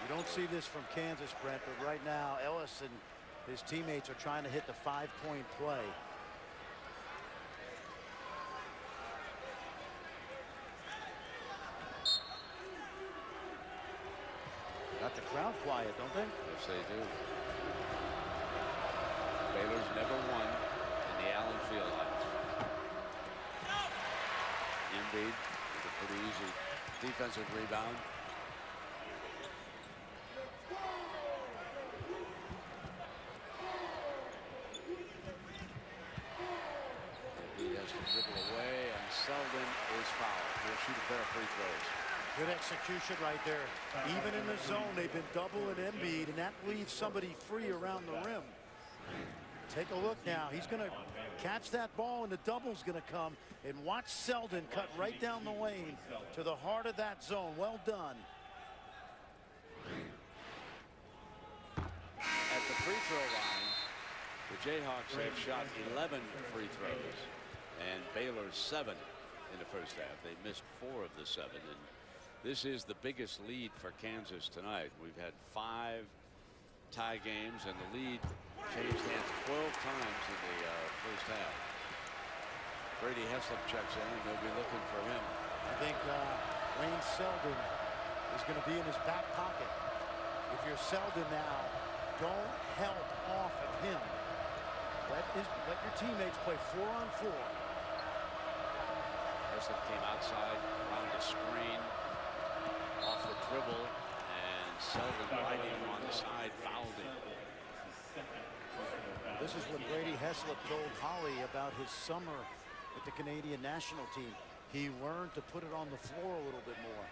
You don't see this from Kansas, Brent, but right now Ellis and his teammates are trying to hit the 5-point play. Got the crowd quiet, don't they? Yes, they do. Baylor's never won in the Allen Fieldhouse. Embiid with a pretty easy defensive rebound. Embiid has to dribble away, and Selden is fouled. He'll shoot a pair of free throws. Good execution right there. Even in the zone, they've been doubling Embiid, and that leaves somebody free around the rim. Take a look now. He's going to catch that ball, and the double's going to come. And watch Selden cut right down the lane to the heart of that zone. Well done. At the free throw line, the Jayhawks have shot 11 free throws, and Baylor 7 in the first half. They missed 4 of the 7. And this is the biggest lead for Kansas tonight. We've had 5 tie games, and the lead changed hands 12 times in the first half. Brady Heslop checks in, and they'll be looking for him. I think Wayne Selden is going to be in his back pocket. If you're Selden now, don't help off of him. Let your teammates play 4-on-4. Heslop came outside around the screen, off the dribble, and Selden riding him on the side, fouled him. This is what Brady Heslop told Holly about his summer with the Canadian national team. He learned to put it on the floor a little bit more.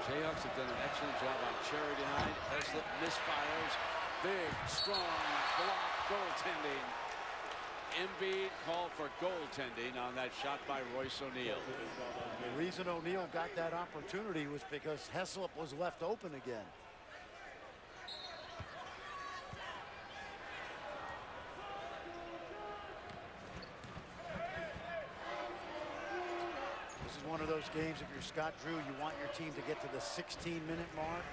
Jayhawks have done an excellent job on Cherry behind. Heslop misfires. Big, strong block, goaltending. Embiid called for goaltending on that shot by Royce O'Neal. The reason O'Neal got that opportunity was because Heslop was left open again. This is one of those games, if you're Scott Drew, you want your team to get to the 16-minute mark,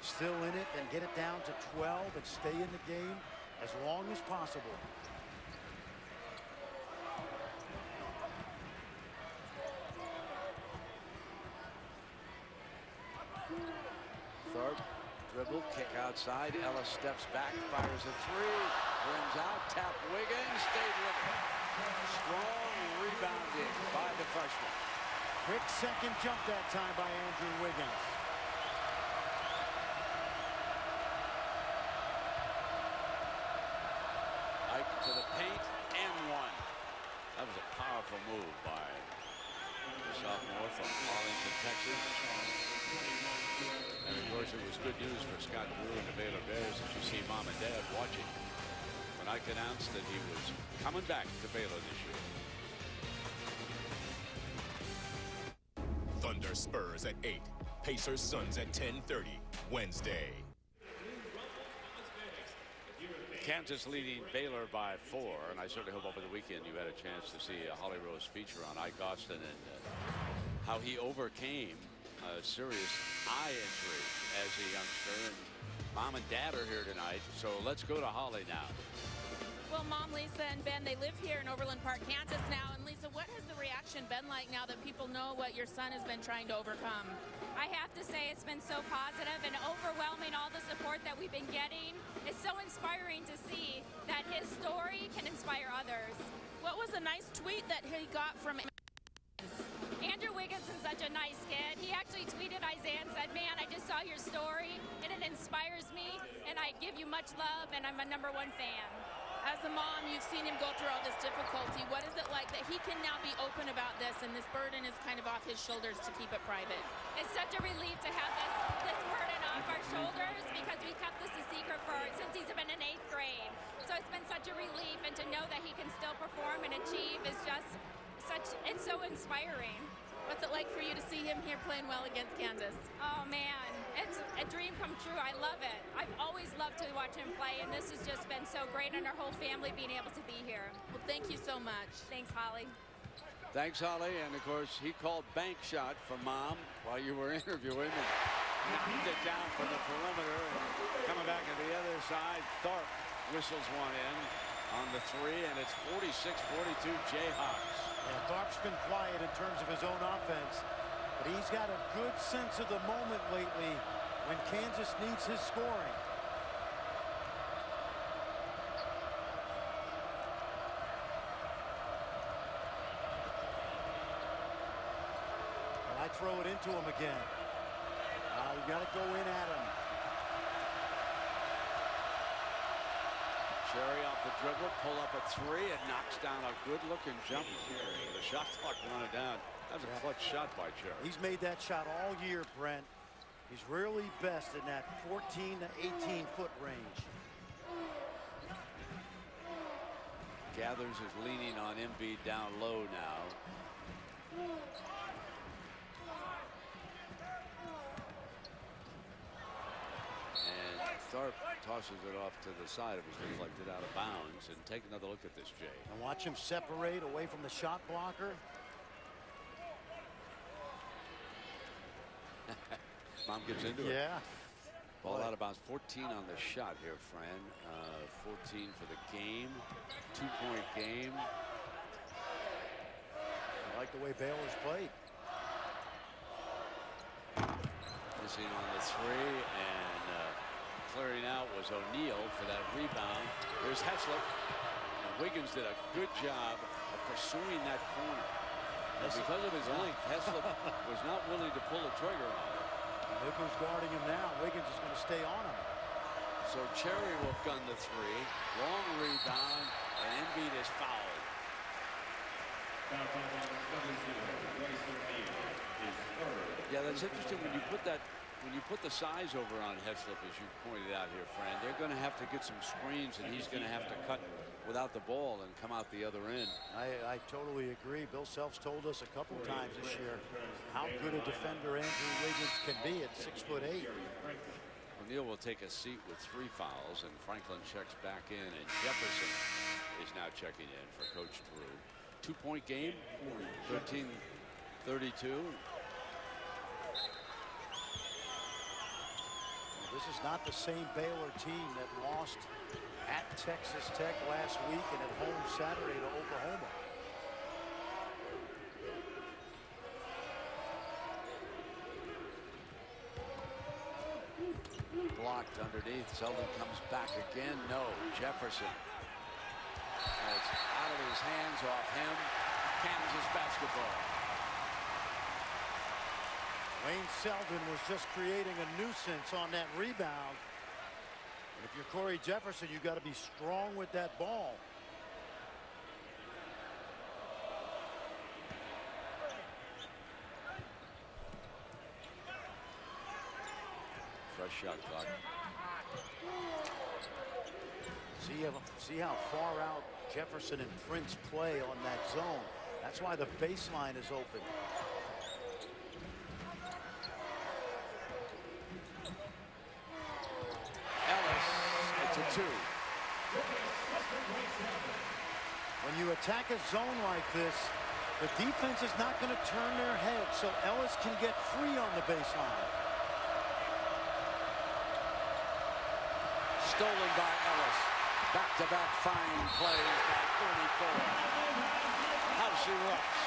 still in it, and get it down to 12 and stay in the game as long as possible. dribble, kick outside. Ellis steps back, fires a three, rims out, tap Wiggins, stayed with it. Strong rebounding by the freshman. Quick second jump that time by Andrew Wiggins. Ike to the paint and one. That was a powerful move by the sophomore from Arlington, Texas. And of course, it was good news for Scott Drew and the Baylor Bears as you see mom and dad watching when Ike announced that he was coming back to Baylor this year. Thunder Spurs at 8. Pacers Suns at 10:30 Wednesday. Kansas leading Baylor by 4, and I certainly hope over the weekend you had a chance to see a Holly Rose feature on Ike Austin and how he overcame a serious eye injury as a youngster. And mom and dad are here tonight, so let's go to Holly now. Well, Mom, Lisa, and Ben, they live here in Overland Park, Kansas now. And Lisa, what has the reaction been like now that people know what your son has been trying to overcome? I have to say it's been so positive and overwhelming, all the support that we've been getting. It's so inspiring to see that his story can inspire others. What was a nice tweet that he got from Andrew Wiggins is such a nice kid. He actually tweeted Isaiah and said, man, I just saw your story and it inspires me and I give you much love and I'm a #1 fan. As a mom, you've seen him go through all this difficulty. What is it like that he can now be open about this and this burden is kind of off his shoulders to keep it private? It's such a relief to have this burden off our shoulders because we kept this a secret since he's been in 8th grade. So it's been such a relief, and to know that he can still perform and achieve is just it's so inspiring. What's it like for you to see him here playing well against Kansas? Oh man, it's a dream come true. I love it. I've always loved to watch him play, and this has just been so great, and our whole family being able to be here. Well, thank you so much. Thanks, Holly. Thanks, Holly. And of course, he called bank shot from mom while you were interviewing and knocked it down from the perimeter. And coming back to the other side, Tharp whistles one in on the three, and it's 46-42 Jayhawks. Yeah, Tharp's been quiet in terms of his own offense, but he's got a good sense of the moment lately when Kansas needs his scoring. I throw it into him again. You got to go in at him. Cherry off the dribble, pull up a three, and knocks down a good-looking jumper. The shot clock running down. That was a clutch shot by Cherry. He's made that shot all year, Brent. He's really best in that 14 to 18-foot range. Gathers is leaning on Embiid down low now. And Tharp tosses it off to the side. It was deflected out of bounds. And take another look at this, Jay. And watch him separate away from the shot blocker. Mom gets into it. Yeah. Ball out of bounds. 14 on the shot here, Fran. 14 for the game. 2-point game. I like the way Baylor's played. Missing on the three, and clearing out was O'Neal for that rebound. Here's Heslop. And Wiggins did a good job of pursuing that corner. And because of his length, Heslop was not willing to pull the trigger on it. Look who's guarding him now. Wiggins is going to stay on him. So Cherry will gun the three. Long rebound, and Embiid is fouled. Yeah, that's interesting when you put that. When you put the size over on Heslop, as you pointed out here, Fran, they're going to have to get some screens, and he's going to have to cut without the ball and come out the other end. I totally agree. Bill Self's told us a couple times this year how good a defender Andrew Wiggins can be at 6'8". O'Neal will take a seat with 3 fouls, and Franklin checks back in, and Jefferson is now checking in for Coach Drew. 2-point game, 13-32. This is not the same Baylor team that lost at Texas Tech last week and at home Saturday to Oklahoma. blocked underneath. Selden comes back again. No. Jefferson. It's out of his hands, off him. Kansas basketball. Wayne Selden was just creating a nuisance on that rebound. And if you're Corey Jefferson, you got to be strong with that ball. Fresh shot clock. See how far out Jefferson and Prince play on that zone. That's why the baseline is open. Ellis, it's a 2. When you attack a zone like this, the defense is not going to turn their head, so Ellis can get free on the baseline. Stolen by Ellis. Back-to-back fine plays by 34. House erupts.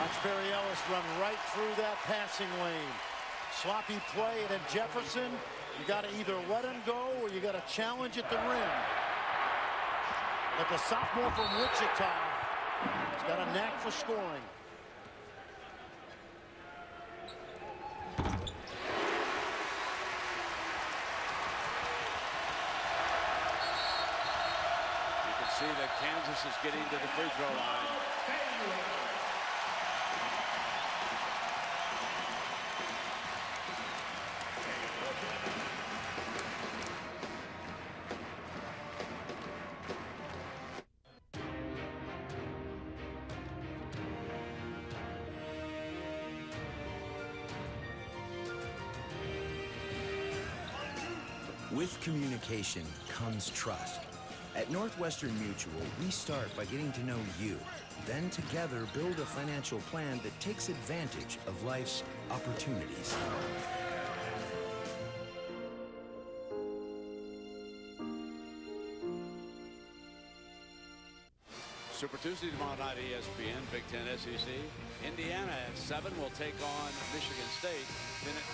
Watch Barry Ellis run right through that passing lane. Sloppy play, and then Jefferson, you got to either let him go or you got to challenge at the rim. But the sophomore from Wichita has got a knack for scoring. You can see that Kansas is getting to the free throw line. With communication comes trust. At Northwestern Mutual, we start by getting to know you, then together build a financial plan that takes advantage of life's opportunities. Super Tuesday tomorrow night, ESPN, Big Ten, SEC. Indiana at 7 will take on Michigan State. Then at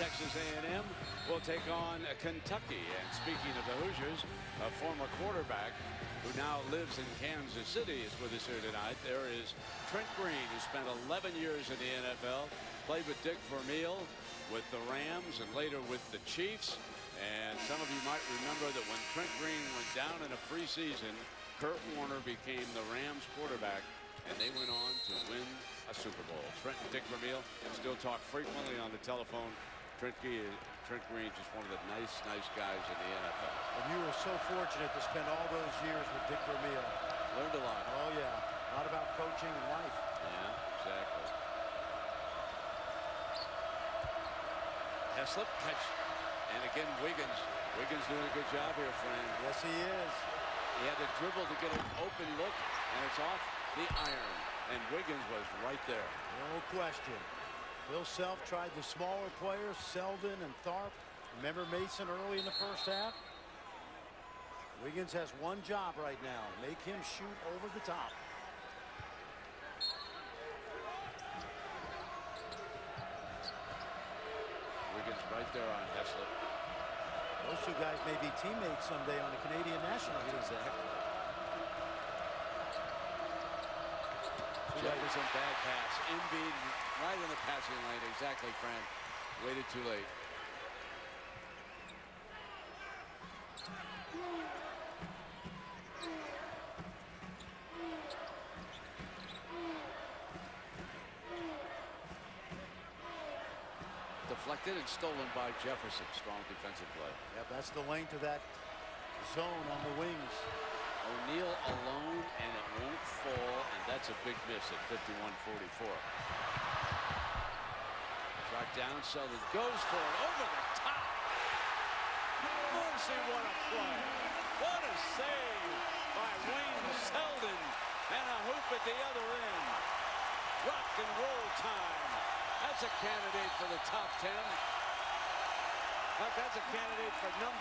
9, Texas A&M will take on Kentucky. And speaking of the Hoosiers, a former quarterback who now lives in Kansas City is with us here tonight. There is Trent Green, who spent 11 years in the NFL, played with Dick Vermeil, with the Rams, and later with the Chiefs. And some of you might remember that when Trent Green went down in a preseason, Kurt Warner became the Rams quarterback, and they went on to win a Super Bowl. Trent and Dick Vermeil still talk frequently on the telephone. Trent Green, just one of the nice guys in the NFL. And you were so fortunate to spend all those years with Dick Vermeil. Learned a lot. Oh, yeah. A lot about coaching and life. Yeah, exactly. Heslip catch. And again, Wiggins. Wiggins doing a good job here, friend. Yes, he is. He had to dribble to get an open look, and it's off the iron. And Wiggins was right there. No question. Bill Self tried the smaller players, Selden and Tharp. Remember Mason early in the first half? Wiggins has one job right now. Make him shoot over the top. Wiggins right there on Heslip. Those two guys may be teammates someday on the Canadian national team. Jefferson, bad pass. Embiid right in the passing lane. Exactly, Fran. Waited too late. Deflected and stolen by Jefferson. Strong defensive play. Yep, that's the length of that zone on the wings. O'Neal alone, and it won't fall, and that's a big miss at 51-44. Track down, Selden goes for it over the top. Mercy, what a play. What a save by Wayne Selden, and a hoop at the other end. Rock and roll time. That's a candidate for the top 10. That's a candidate for #1.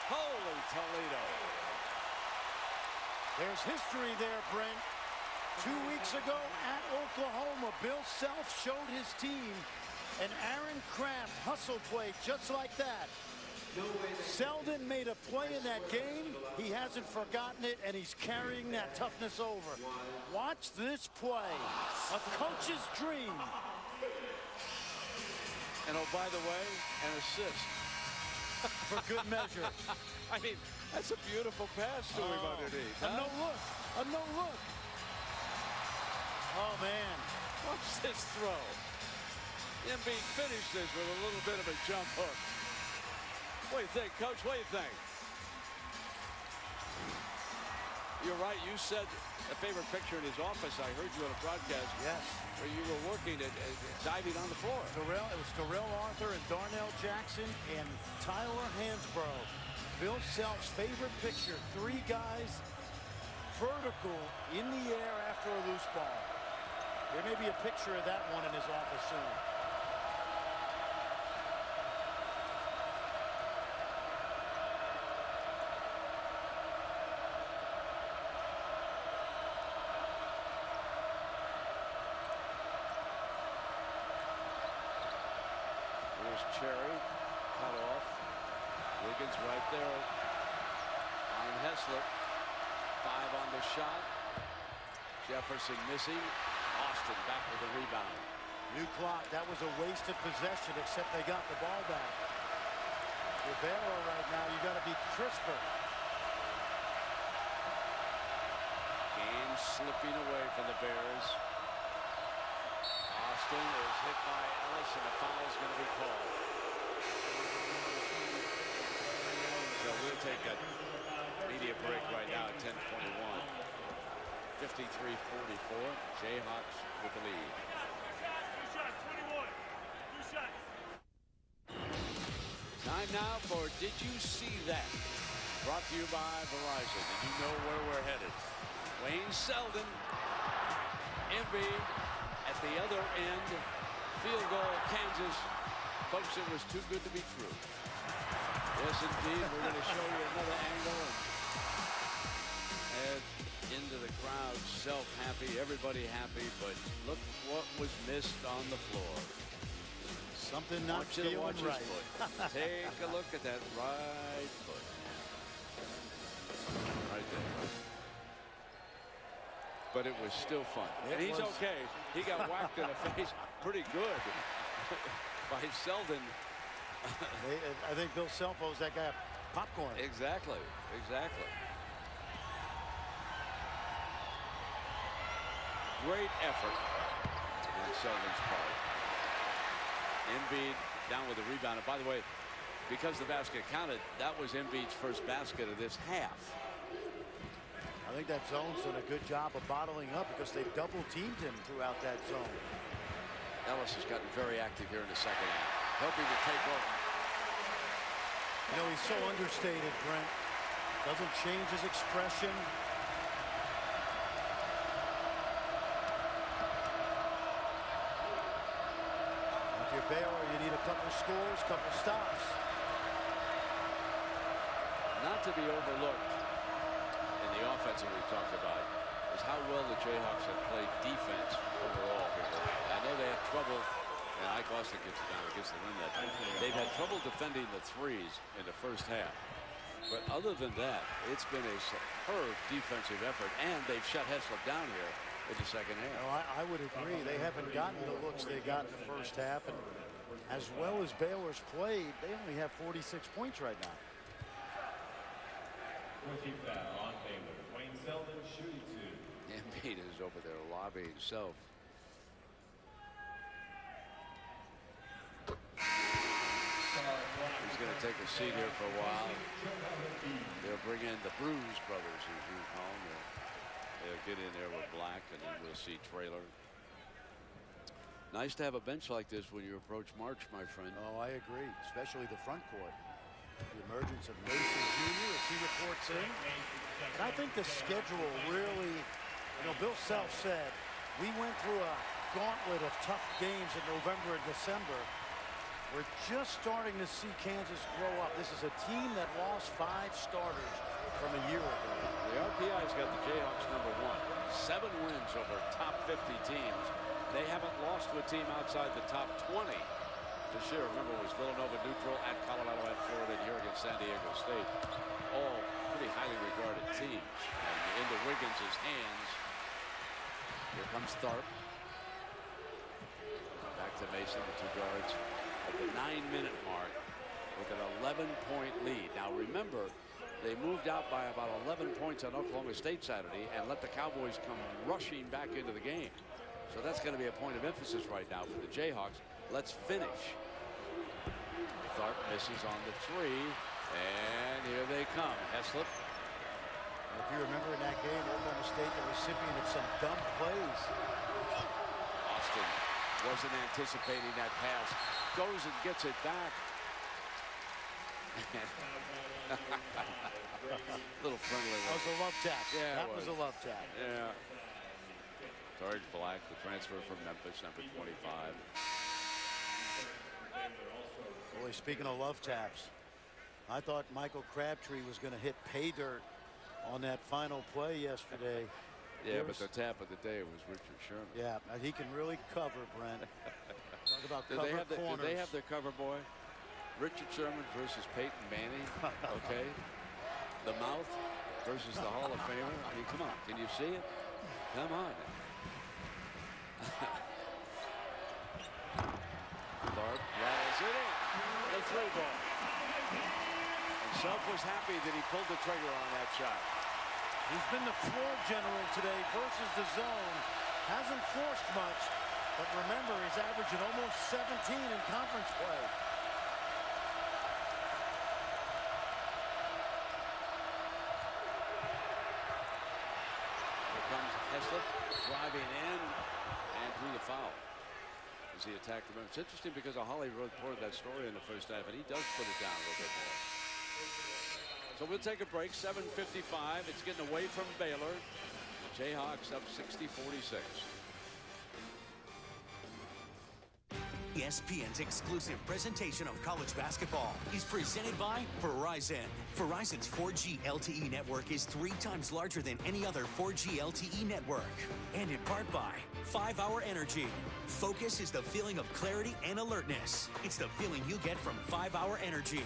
Holy Toledo. There's history there, Brent. 2 weeks ago at Oklahoma, Bill Self showed his team an Aaron Craft hustle play just like that. Selden made a play in that game. He hasn't forgotten it, and he's carrying that toughness over. Watch this play. A coach's dream. And oh, by the way, an assist. For good measure. I mean, that's a beautiful pass to him underneath. A no look. A no look. Oh, man. Watch this throw. Embiid finished this with a little bit of a jump hook. What do you think, Coach? What do you think? You're right. You said a favorite picture in his office. I heard you on a broadcast. Yes. Where you were working at diving on the floor. It was Terrell Arthur and Darnell Jackson and Tyler Hansbrough. Bill Self's favorite picture. 3 guys vertical in the air after a loose ball. There may be a picture of that one in his office soon. Cherry cut off. Wiggins right there on Heslop. 5 on the shot. Jefferson missing. Austin back with the rebound. New clock. That was a wasted possession, except they got the ball back. You're Baylor right now. You got to be crisper. Game slipping away from the Bears. Austin is hit by Ellis, and a foul is going to be called. So we'll take a media break right now at 10:21. 53-44. Jayhawks with the lead. 2 shots, 21. 2 shots. Time now for Did You See That? Brought to you by Verizon, and you know where we're headed. Wayne Selden, Embiid at the other end. Field goal, Kansas. Folks, it was too good to be true. Yes, indeed. We're going to show you another angle. And into the crowd, Self happy, everybody happy, but look what was missed on the floor. Something not Want you to feeling watch right. his foot. Take a look at that right foot. Right there. But it was still fun. And he's okay. He got whacked in the face pretty good by Selden. I think Bill Self owes that guy popcorn. Exactly. Exactly. Great effort on Selden's part. Embiid down with the rebound. And by the way, because the basket counted, that was Embiid's first basket of this half. I think that zone's done a good job of bottling up because they've double teamed him throughout that zone. Ellis has gotten very active here in the second half, helping to take over. You know, he's so understated, Brent. Doesn't change his expression. If you're Baylor, you need a couple scores, couple stops. Not to be overlooked in the offensive we talked about is how well the Jayhawks have played defense overall here. I know they had trouble, and Ike Austin gets it down against the rim that time. They've had trouble defending the threes in the first half. But other than that, it's been a superb defensive effort, and they've shut Heslop down here in the second half. No, I would agree. They haven't gotten the looks they got in the first half. And as well as Baylor's played, they only have 46 points right now. 20 foul on Baylor. Wayne Selden shooting 2. Embiid is over there lobbying Self. He's going to take a seat here for a while. They'll bring in the Bruise brothers, as you call them. They'll get in there with Black, and then we'll see Traylor. Nice to have a bench like this when you approach March, my friend. Oh, I agree, especially the front court. The emergence of Mason Jr. as he reports in. And I think the schedule really, you know, Bill Self said, we went through a gauntlet of tough games in November and December. We're just starting to see Kansas grow up. This is a team that lost 5 starters from a year ago. The RPI's got the Jayhawks #1. 7 wins over top 50 teams. They haven't lost to a team outside the top 20 this year. Remember, it was Villanova neutral, at Colorado, at Florida, and here against San Diego State. All pretty highly regarded teams. And into Wiggins' hands. Here comes Tharp. Back to Mason, the 2 guards. At the 9-minute mark with an 11-point lead. Now remember, they moved out by about 11 points on Oklahoma State Saturday and let the Cowboys come rushing back into the game. So that's going to be a point of emphasis right now for the Jayhawks. Let's finish. Tharp misses on the 3, and here they come. Heslop. If you remember in that game, Oklahoma State, the recipient of some dumb plays. Austin wasn't anticipating that pass. Goes and gets it back. Little friendly. That was a love tap. Yeah, that was a love tap. Yeah. Tariq Black, the transfer from Memphis, #25. Boy, speaking of love taps, I thought Michael Crabtree was going to hit pay dirt on that final play yesterday. Yeah, but the tap of the day was Richard Sherman. Yeah, he can really cover, Brent. Talk about Do cover they have their cover boy? Richard Sherman versus Peyton Manning. Okay. The mouth versus the Hall of Famer. I mean, come on. Can you see it? Come on. Tharp rattles it in. The 3 ball. And Self was happy that he pulled the trigger on that shot. He's been the floor general today versus the zone. Hasn't forced much, but remember, he's averaging almost 17 in conference play. Here comes Heslop driving in and through the foul as he attacked the rim. It's interesting because Holly reported that story in the first half, and he does put it down a little bit more. So we'll take a break. 7:55. It's getting away from Baylor. The Jayhawks up 60-46. ESPN's exclusive presentation of college basketball is presented by Verizon. Verizon's 4G LTE network is 3 times larger than any other 4G LTE network. And in part by 5-Hour Energy. Focus is the feeling of clarity and alertness. It's the feeling you get from 5-Hour Energy.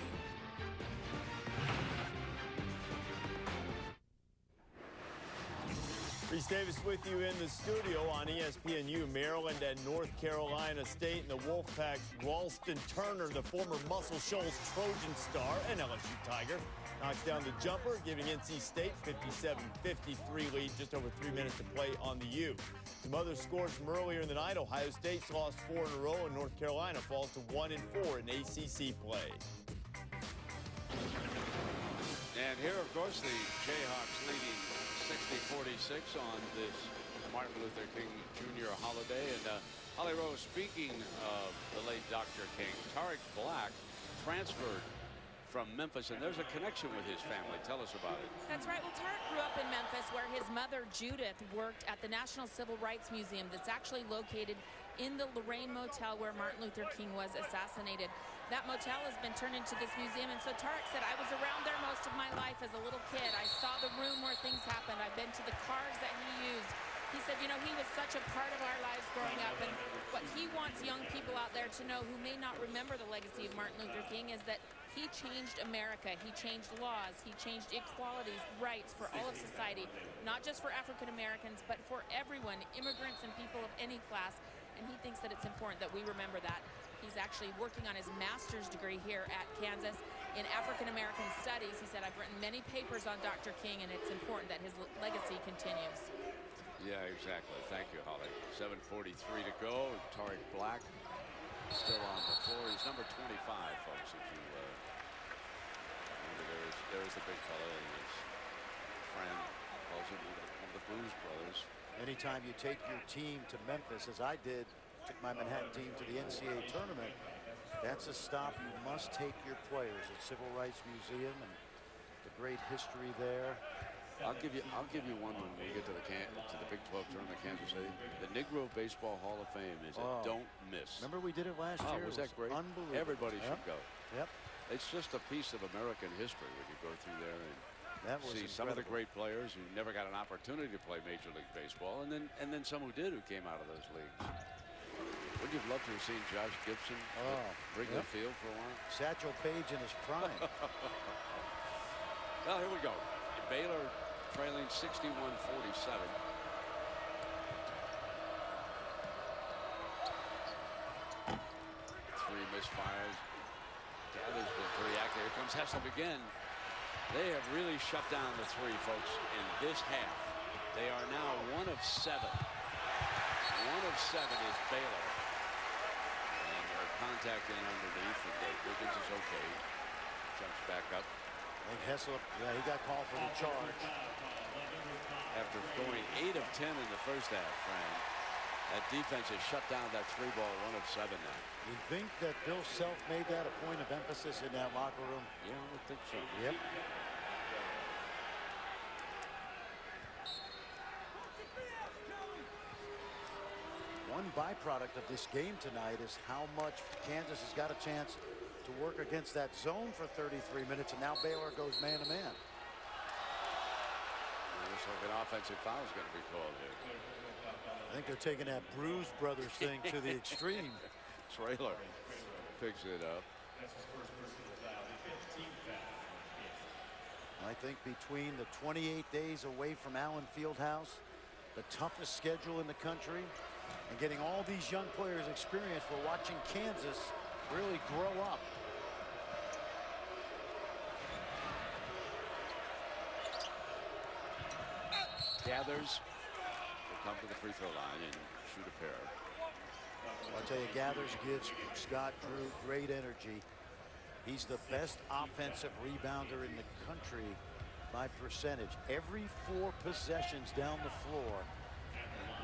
Reese Davis with you in the studio on ESPNU. Maryland and North Carolina State, and the Wolfpack's Ralston Turner, the former Muscle Shoals Trojan star and LSU Tiger, knocks down the jumper, giving NC State 57-53 lead, just over 3 minutes to play on the U. Some other scores from earlier in the night: Ohio State's lost 4 in a row, and North Carolina falls to 1-4 in ACC play. And here, of course, the Jayhawks leading 60-46 on this Martin Luther King Jr. holiday. And Holly Rose, speaking of the late Dr. King, Tariq Black transferred from Memphis, and there's a connection with his family. Tell us about it. That's right. Well, Tariq grew up in Memphis, where his mother, Judith, worked at the National Civil Rights Museum that's actually located in the Lorraine Motel where Martin Luther King was assassinated. That motel has been turned into this museum, and so Tariq said, I was around there most of my life as a little kid. I saw the room where things happened. I've been to the cars that he used. He said, you know, he was such a part of our lives growing up, and what he wants young people out there to know who may not remember the legacy of Martin Luther King is that he changed America. He changed laws. He changed equalities, rights for all of society, not just for African Americans, but for everyone, immigrants and people of any class. And he thinks that it's important that we remember that. He's actually working on his master's degree here at Kansas in African American Studies. He said, I've written many papers on Dr. King, and it's important that his legacy continues. Yeah, exactly. Thank you, Holly. 7:43 to go. Tariq Black still on the floor. He's number 25, folks. If you there's the big fella, and his friend calls him one of the Blues Brothers. Anytime you take your team to Memphis, as I did, took my Manhattan team to the NCAA tournament, that's a stop you must take your players at Civil Rights Museum and the great history there. I'll give you one when we get to the Big 12 tournament, Kansas City. The Negro Baseball Hall of Fame is a don't miss. Remember we did it last year? Was that great? Unbelievable. Everybody should go. Yep. It's just a piece of American history when you go through there and That was see incredible. some of the great players who never got an opportunity to play Major League Baseball, and then some who did, who came out of those leagues. Would you have loved to have seen Josh Gibson at Wrigley Field for a while? Satchel Paige in his prime. Well, here we go. Baylor trailing 61-47. Three misfires. Gather's been pretty active. Here comes Heslop again. They have really shut down the three, folks, in this half. They are now 1 of 7. 1 of 7 is Baylor. And they're contacting underneath, and Wiggins is okay. Jumps back up. I think Heslop, yeah, he got called for the charge. After going 8 of 10 in the first half, Fran, that defense has shut down that 3-ball 1 of 7 now. You think that Bill Self made that a point of emphasis in that locker room? Yeah, I would think so. Yep. One byproduct of this game tonight is how much Kansas has got a chance to work against that zone for 33 minutes, and now Baylor goes man-to-man. Looks like an offensive foul is going to be called here. I think they're taking that Bruise Brothers thing to the extreme. Traylor picks it up. I think between the 28 days away from Allen Fieldhouse, the toughest schedule in the country, and getting all these young players experience, we're watching Kansas really grow up. Gathers will come to the free throw line and shoot a pair. I'll tell you, Gathers gives Scott Drew great energy. He's the best offensive rebounder in the country by percentage. Every 4 possessions down the floor,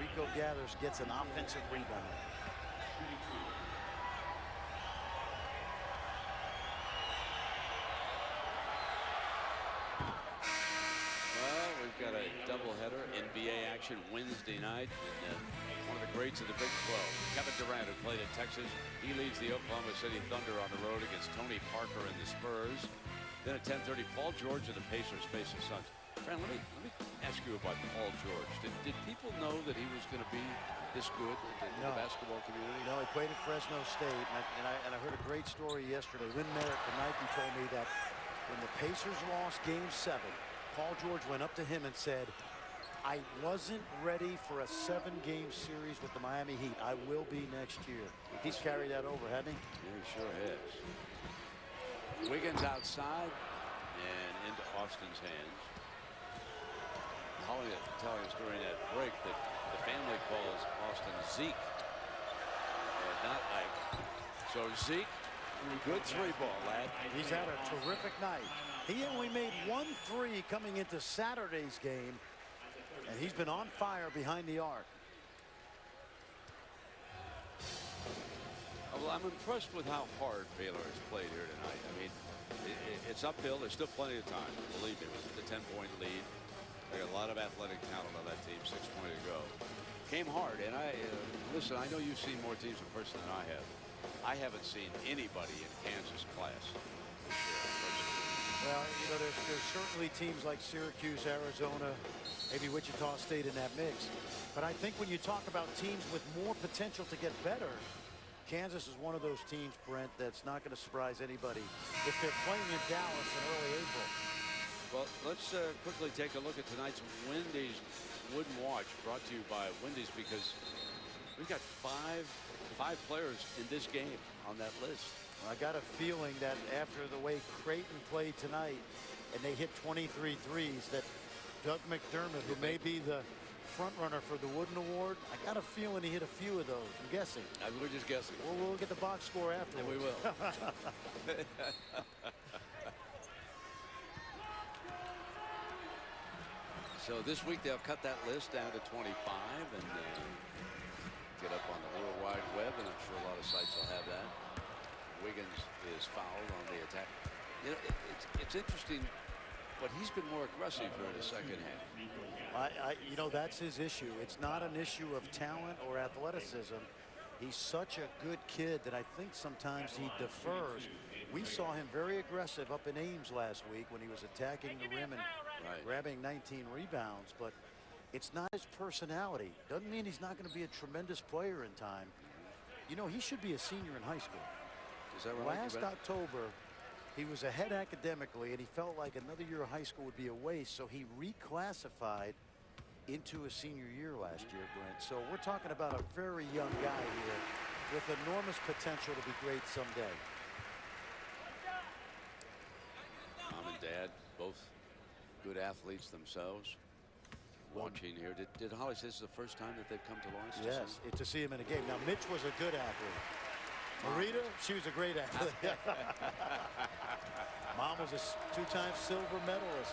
Rico Gathers gets an offensive rebound. Well, we've got a doubleheader, NBA action Wednesday night, and one of the greats of the Big 12, Kevin Durant, who played at Texas. He leads the Oklahoma City Thunder on the road against Tony Parker and the Spurs. Then at 10:30, Paul George and the Pacers face the Suns. Fran, let me ask you about Paul George. Did people know that he was going to be this good in the basketball community? No, he played at Fresno State, and I heard a great story yesterday. Lynn Merritt from Nike told me that when the Pacers lost Game 7, Paul George went up to him and said, I wasn't ready for a 7-game series with the Miami Heat. I will be next year. He's carried that over, hasn't he? Yeah, he sure has. Wiggins outside and into Austin's hands. Holly telling us during that break that the family calls Austin Zeke and not Ike. So Zeke, good 3-ball, lad. He's had a terrific night. He only made 1 3 coming into Saturday's game, and he's been on fire behind the arc. Well, I'm impressed with how hard Baylor has played here tonight. I mean, it's uphill. There's still plenty of time. Believe me, with the 10-point lead. They got a lot of athletic talent on that team. 6 points to go. Came hard, and listen. I know you've seen more teams in person than I have. I haven't seen anybody in Kansas class this year. Well, you know, there's certainly teams like Syracuse, Arizona, maybe Wichita State in that mix. But I think when you talk about teams with more potential to get better, Kansas is one of those teams, Brent, that's not going to surprise anybody if they're playing in Dallas in early April. Well, let's quickly take a look at tonight's Wendy's Wooden Watch, brought to you by Wendy's, because we've got five players in this game on that list. Well, I got a feeling that after the way Creighton played tonight, and they hit 23 threes, that Doug McDermott, who may be the front runner for the Wooden Award, I got a feeling he hit a few of those. I'm guessing. We're just guessing. We'll get the box score afterwards. And we will. So this week they'll cut that list down to 25 and get up on the World Wide Web, and I'm sure a lot of sites will have that. Wiggins is fouled on the attack. You know, it's interesting, but he's been more aggressive here in the second half. You know, that's his issue. It's not an issue of talent or athleticism. He's such a good kid that I think sometimes he defers. We saw him very aggressive up in Ames last week when he was attacking the rim and grabbing 19 rebounds, but it's not his personality. Doesn't mean he's not going to be a tremendous player in time. You know, he should be a senior in high school. Is that right? Last October, he was ahead academically, and he felt like another year of high school would be a waste, so he reclassified into a senior year last year, Brent. So we're talking about a very young guy here with enormous potential to be great someday. Mom and Dad, both good athletes themselves. Watching here, did Holly say this is the first time that they've come to Lawrence? Yes, to see him in a game. Now, Mitch was a good athlete. Marita, she was a great athlete. Mom was a two-time silver medalist.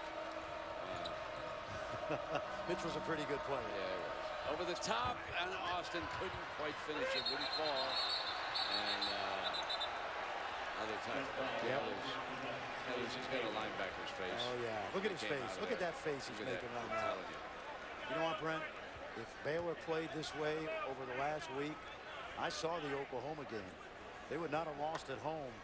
Mitch was a pretty good player. Yeah, he was. Over the top, and Austin couldn't quite finish it. Wouldn't fall. And another time. He's got a linebacker's face. Oh, yeah. Look at his face. Look at that face he's making right now. You know what, Brent? If Baylor played this way over the last week, I saw the Oklahoma game. They would not have lost at home.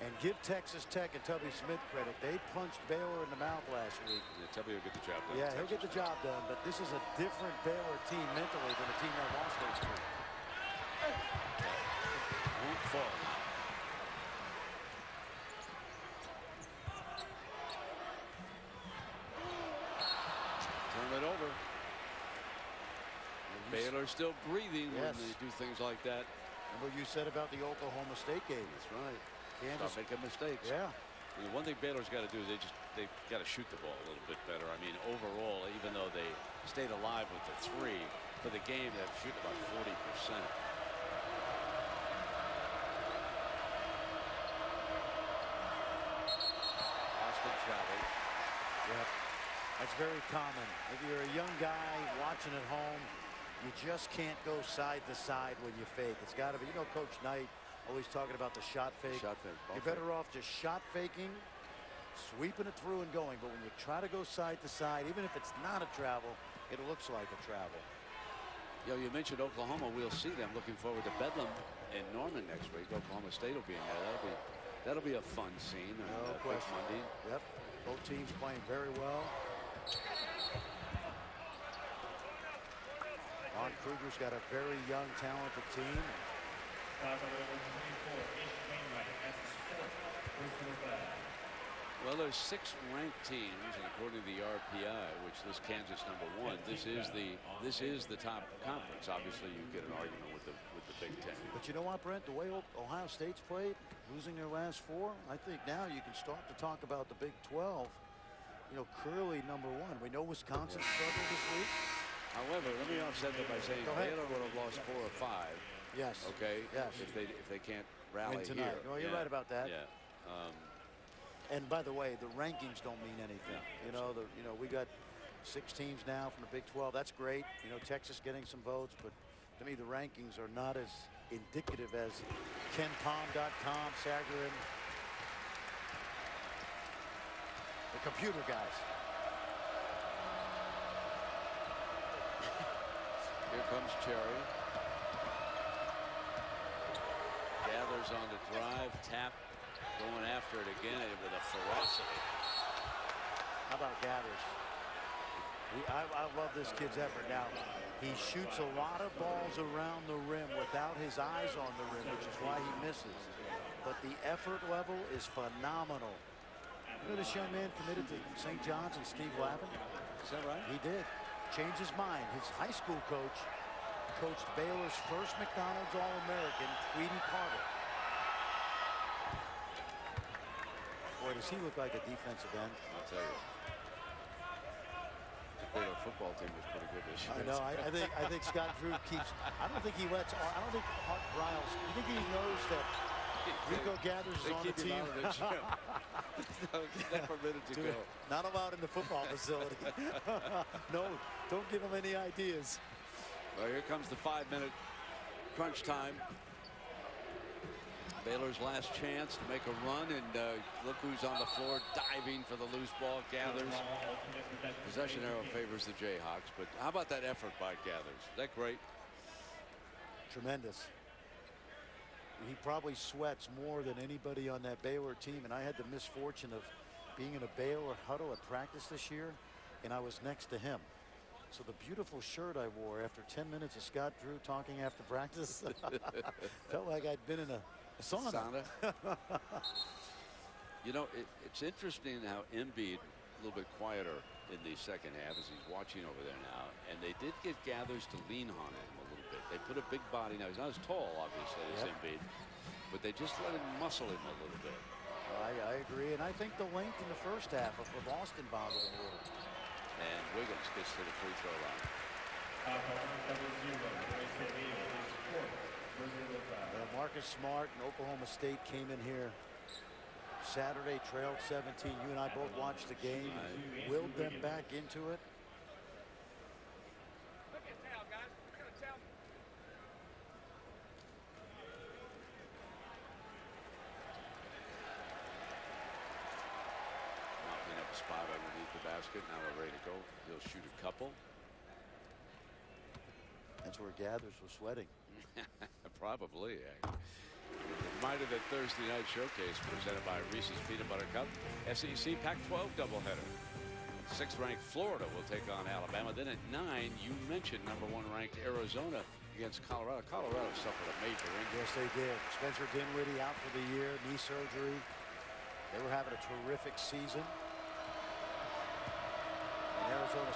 And give Texas Tech and Tubby Smith credit. They punched Baylor in the mouth last week. Yeah, Tubby will get the job done. Yeah, he'll get the job done. But this is a different Baylor team mentally than the team that lost those two. Won't fall. Turn it over. Baylor still breathing when they do things like that. And what you said about the Oklahoma State game. That's right. Kansas. Stop making mistakes. Yeah. I mean, one thing Baylor's got to do is they've got to shoot the ball a little bit better. I mean, overall, even though they stayed alive with the 3 for the game, they've shooting about 40%. Austin traveled. Yep. That's very common. If you're a young guy watching at home, you just can't go side to side when you fake. It's got to be, you know, Coach Knight always talking about the shot fake. Shot fake. You're better off just shot faking, sweeping it through and going. But when you try to go side to side, even if it's not a travel, it looks like a travel. You know, you mentioned Oklahoma. We'll see them. Looking forward to Bedlam in Norman next week. Oklahoma State will be in there. That'll be a fun scene on Monday. Yep. Both teams playing very well. Ron Kruger's got a very young, talented team. Well, there's 6 ranked teams, and according to the RPI, which this Kansas #1, this is the top conference. Obviously, you get an argument with the Big Ten. But you know what, Brent? The way Ohio State's played, losing their last 4, I think now you can start to talk about the Big 12. You know, Curley #1. We know Wisconsin struggled this week. However, let me offset that by saying Baylor would have lost 4 or 5. Yes. Okay. Yes. If they can't rally tonight. here. No, you're right about that. Yeah. And by the way, the rankings don't mean anything. You know, we got 6 teams now from the Big 12. That's great. You know, Texas getting some votes, but to me, the rankings are not as indicative as KenPom.com, Sagarin, the computer guys. Here comes Cherry. Gathers on the drive, tap, going after it again with a ferocity. How about Gathers? I love this kid's effort. Now, he shoots a lot of balls around the rim without his eyes on the rim, which is why he misses. But the effort level is phenomenal. You know, this young man committed to St. John's and Steve Lavin? Is that right? He did. Changed his mind. His high school coach coached Baylor's first McDonald's All-American, Tweety Carter. Boy, does he look like a defensive end. I'll tell you. The Baylor football team was pretty good this year. I know. I think Scott Drew keeps. I don't think he lets. I don't think Hart Briles. You think he knows that Rico Gathers is on the team? Not permitted to go. Not allowed in the football facility. No, don't give him any ideas. Well, here comes the 5-minute crunch time. Baylor's last chance to make a run, and look who's on the floor diving for the loose ball. Gathers. Possession arrow favors the Jayhawks, but how about that effort by Gathers? Is that great? Tremendous. he probably sweats more than anybody on that Baylor team. And I had the misfortune of being in a Baylor huddle at practice this year, and I was next to him. So the beautiful shirt I wore after 10 minutes of Scott Drew talking after practice felt like I'd been in a sauna. You know, it's interesting how Embiid a little bit quieter in the second half as he's watching over there now, and they did get Gathers to lean on him a little bit. They put a big body. Now he's not as tall, obviously, as Embiid, but they just let him muscle him a little bit. I agree, and I think the length in the first half of Boston bothered him a little. And Wiggins gets to the free throw line. Marcus Smart and Oklahoma State came in here Saturday, trailed 17. You and I both watched the game, willed them back into it. Mopping up a spot underneath the basket. Now we're ready to go. He'll shoot a couple. That's where Gathers was sweating. Probably. Reminder that Thursday night showcase presented by Reese's Peanut Butter Cup. SEC Pac-12 doubleheader. 6th ranked Florida will take on Alabama. Then at 9, you mentioned #1 ranked Arizona against Colorado. Colorado suffered a major injury. Yes, they did. Spencer Dinwiddie out for the year, knee surgery. They were having a terrific season. And Arizona,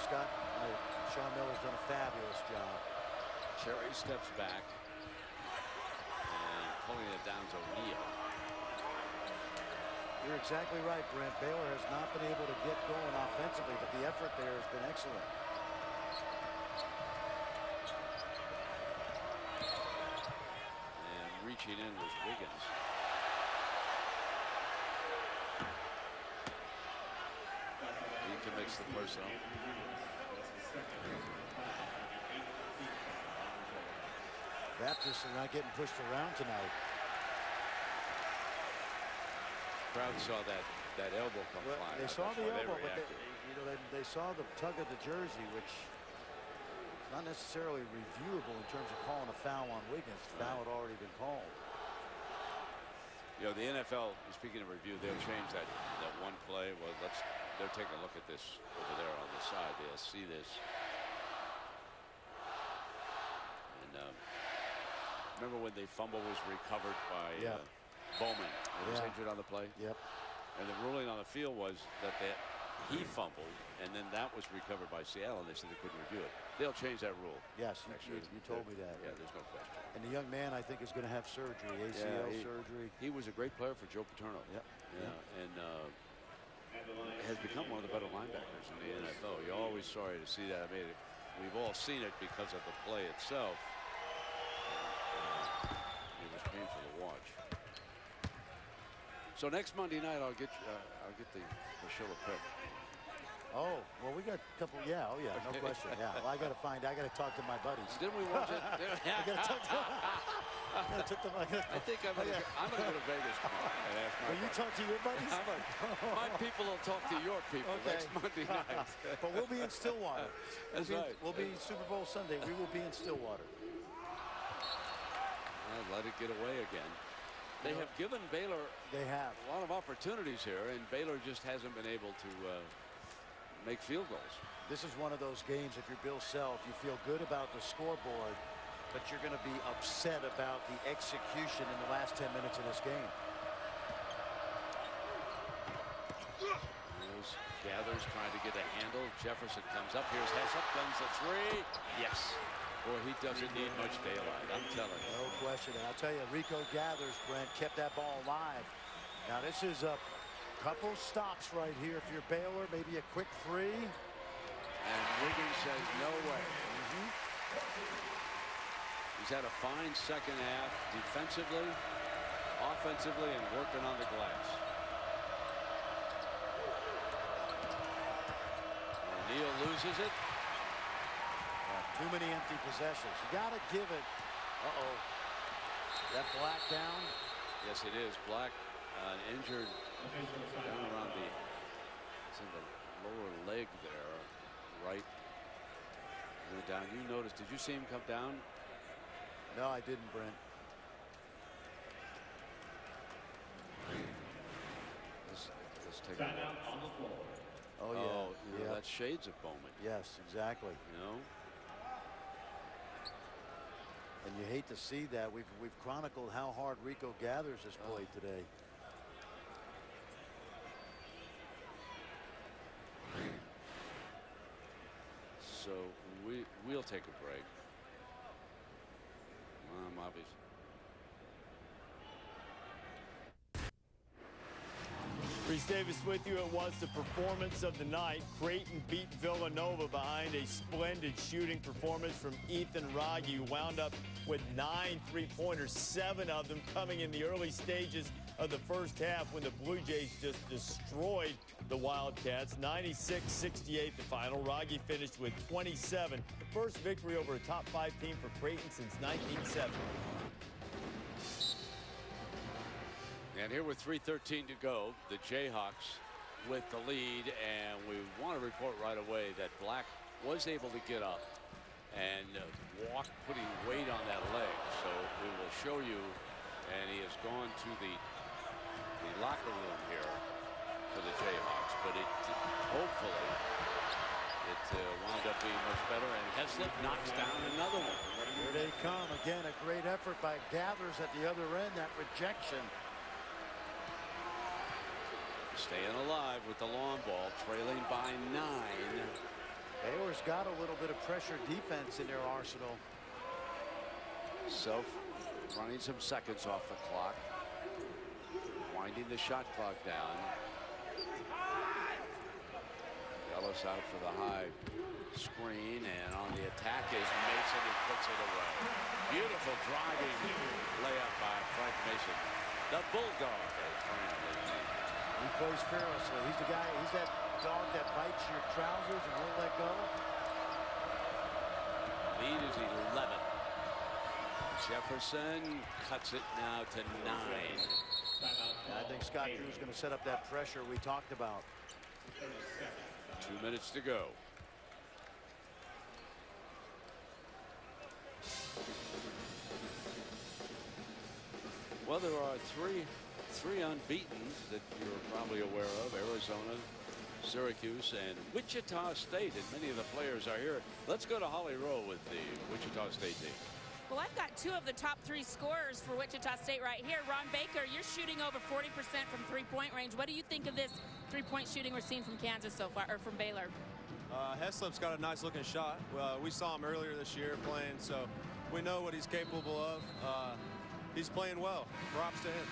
Sean Miller's done a fabulous job. Cherry steps back. Pulling it down to O'Neal. You're exactly right, Brent. Baylor has not been able to get going offensively, but the effort there has been excellent. And reaching in was Wiggins. He commits the personal. Baptists are not getting pushed around tonight. Crowd saw that elbow come flying. They saw the elbow, but they saw the tug of the jersey, which is not necessarily reviewable in terms of calling a foul on Wiggins. The foul had already been called. You know, the NFL, speaking of review, they'll change that one play. Well, they're taking a look at this over there on the side. They'll see this. Remember when the fumble was recovered by Bowman, who was injured on the play? Yep. And the ruling on the field was that he fumbled, and then that was recovered by Seattle, and they said they couldn't review it. They'll change that rule. Yes, you told me that. Yeah, there's no question. And the young man, I think, is going to have surgery, ACL surgery. He was a great player for Joe Paterno. Yep. Yeah, and has become one of the better linebackers in the NFL. You're always sorry to see that. I mean, we've all seen it because of the play itself. It was painful to watch. So next Monday night, I'll get the Shilla pick. Oh, well, we got a couple. Yeah, oh yeah, no question. Yeah, well, I got to talk to my buddies. Didn't we watch it? I got to talk to. I think I'm going to go to Vegas tomorrow and ask my. Will you talk to your buddies? My people will talk to your people next Monday night. But we'll be in Stillwater. That's right. We'll be Super Bowl Sunday. We will be in Stillwater. Let it get away again. They have given Baylor a lot of opportunities here, and Baylor just hasn't been able to make field goals. This is one of those games, if you're Bill Self, you feel good about the scoreboard, but you're going to be upset about the execution in the last 10 minutes of this game. Here's Gathers trying to get a handle. Jefferson comes up. Here's Hessup, guns the three. Yes. Boy, he doesn't need much daylight, I'm telling you. No question. And I'll tell you, Rico Gathers, Brent, kept that ball alive. Now, this is a couple stops right here. If you're Baylor, maybe a quick three. And Wiggins says no way. He's had a fine second half defensively, offensively, and working on the glass. O'Neal loses it. Too many empty possessions. You got to give it. Uh-oh. That Black down? Yes, it is. Black injured down around it's in the lower leg there, right. Down. You noticed, did you see him come down? No, I didn't, Brent. Timeout on the floor. Oh, yeah. Oh, you know, that's shades of Bowman. Yes, exactly. You know? And you hate to see that. We've chronicled how hard Rico Gathers has played today. So we'll take a break. Obviously. Reese Davis with you. It was the performance of the night. Creighton beat Villanova behind a splendid shooting performance from Ethan Wragge, who wound up with 9 3-pointers, 7 of them coming in the early stages of the first half when the Blue Jays just destroyed the Wildcats. 96-68 the final. Wragge finished with 27. First victory over a top 5 team for Creighton since 1970. And here with 3:13 to go, the Jayhawks with the lead, and we want to report right away that Black was able to get up and walk, putting weight on that leg. So we will show you, and he has gone to the locker room here for the Jayhawks, but hopefully it wound up being much better, and Heslip knocks down another one. Here they come again. A great effort by Gathers at the other end. That rejection. Staying alive with the long ball, trailing by 9. Baylor's got a little bit of pressure defense in their arsenal. Self running some seconds off the clock, winding the shot clock down. Ellis out for the high screen, and on the attack is Mason, who puts it away. Beautiful driving layup by Frank Mason, the Bulldog. He plays fearlessly. He's the guy, he's that dog that bites your trousers and won't let go. Lead is 11. Jefferson cuts it now to 9. I think Scott Drew's going to set up that pressure we talked about. 2 minutes to go. Well, there are three unbeatens that you're probably aware of: Arizona, Syracuse, and Wichita State, and many of the players are here. Let's go to Holly Rowe with the Wichita State team. Well, I've got 2 of the top 3 scorers for Wichita State right here. Ron Baker, you're shooting over 40% from three-point range. What do you think of this three-point shooting we're seeing from Kansas so far, or from Baylor? Heslip's got a nice-looking shot. We saw him earlier this year playing, so we know what he's capable of. He's playing well. Props to him.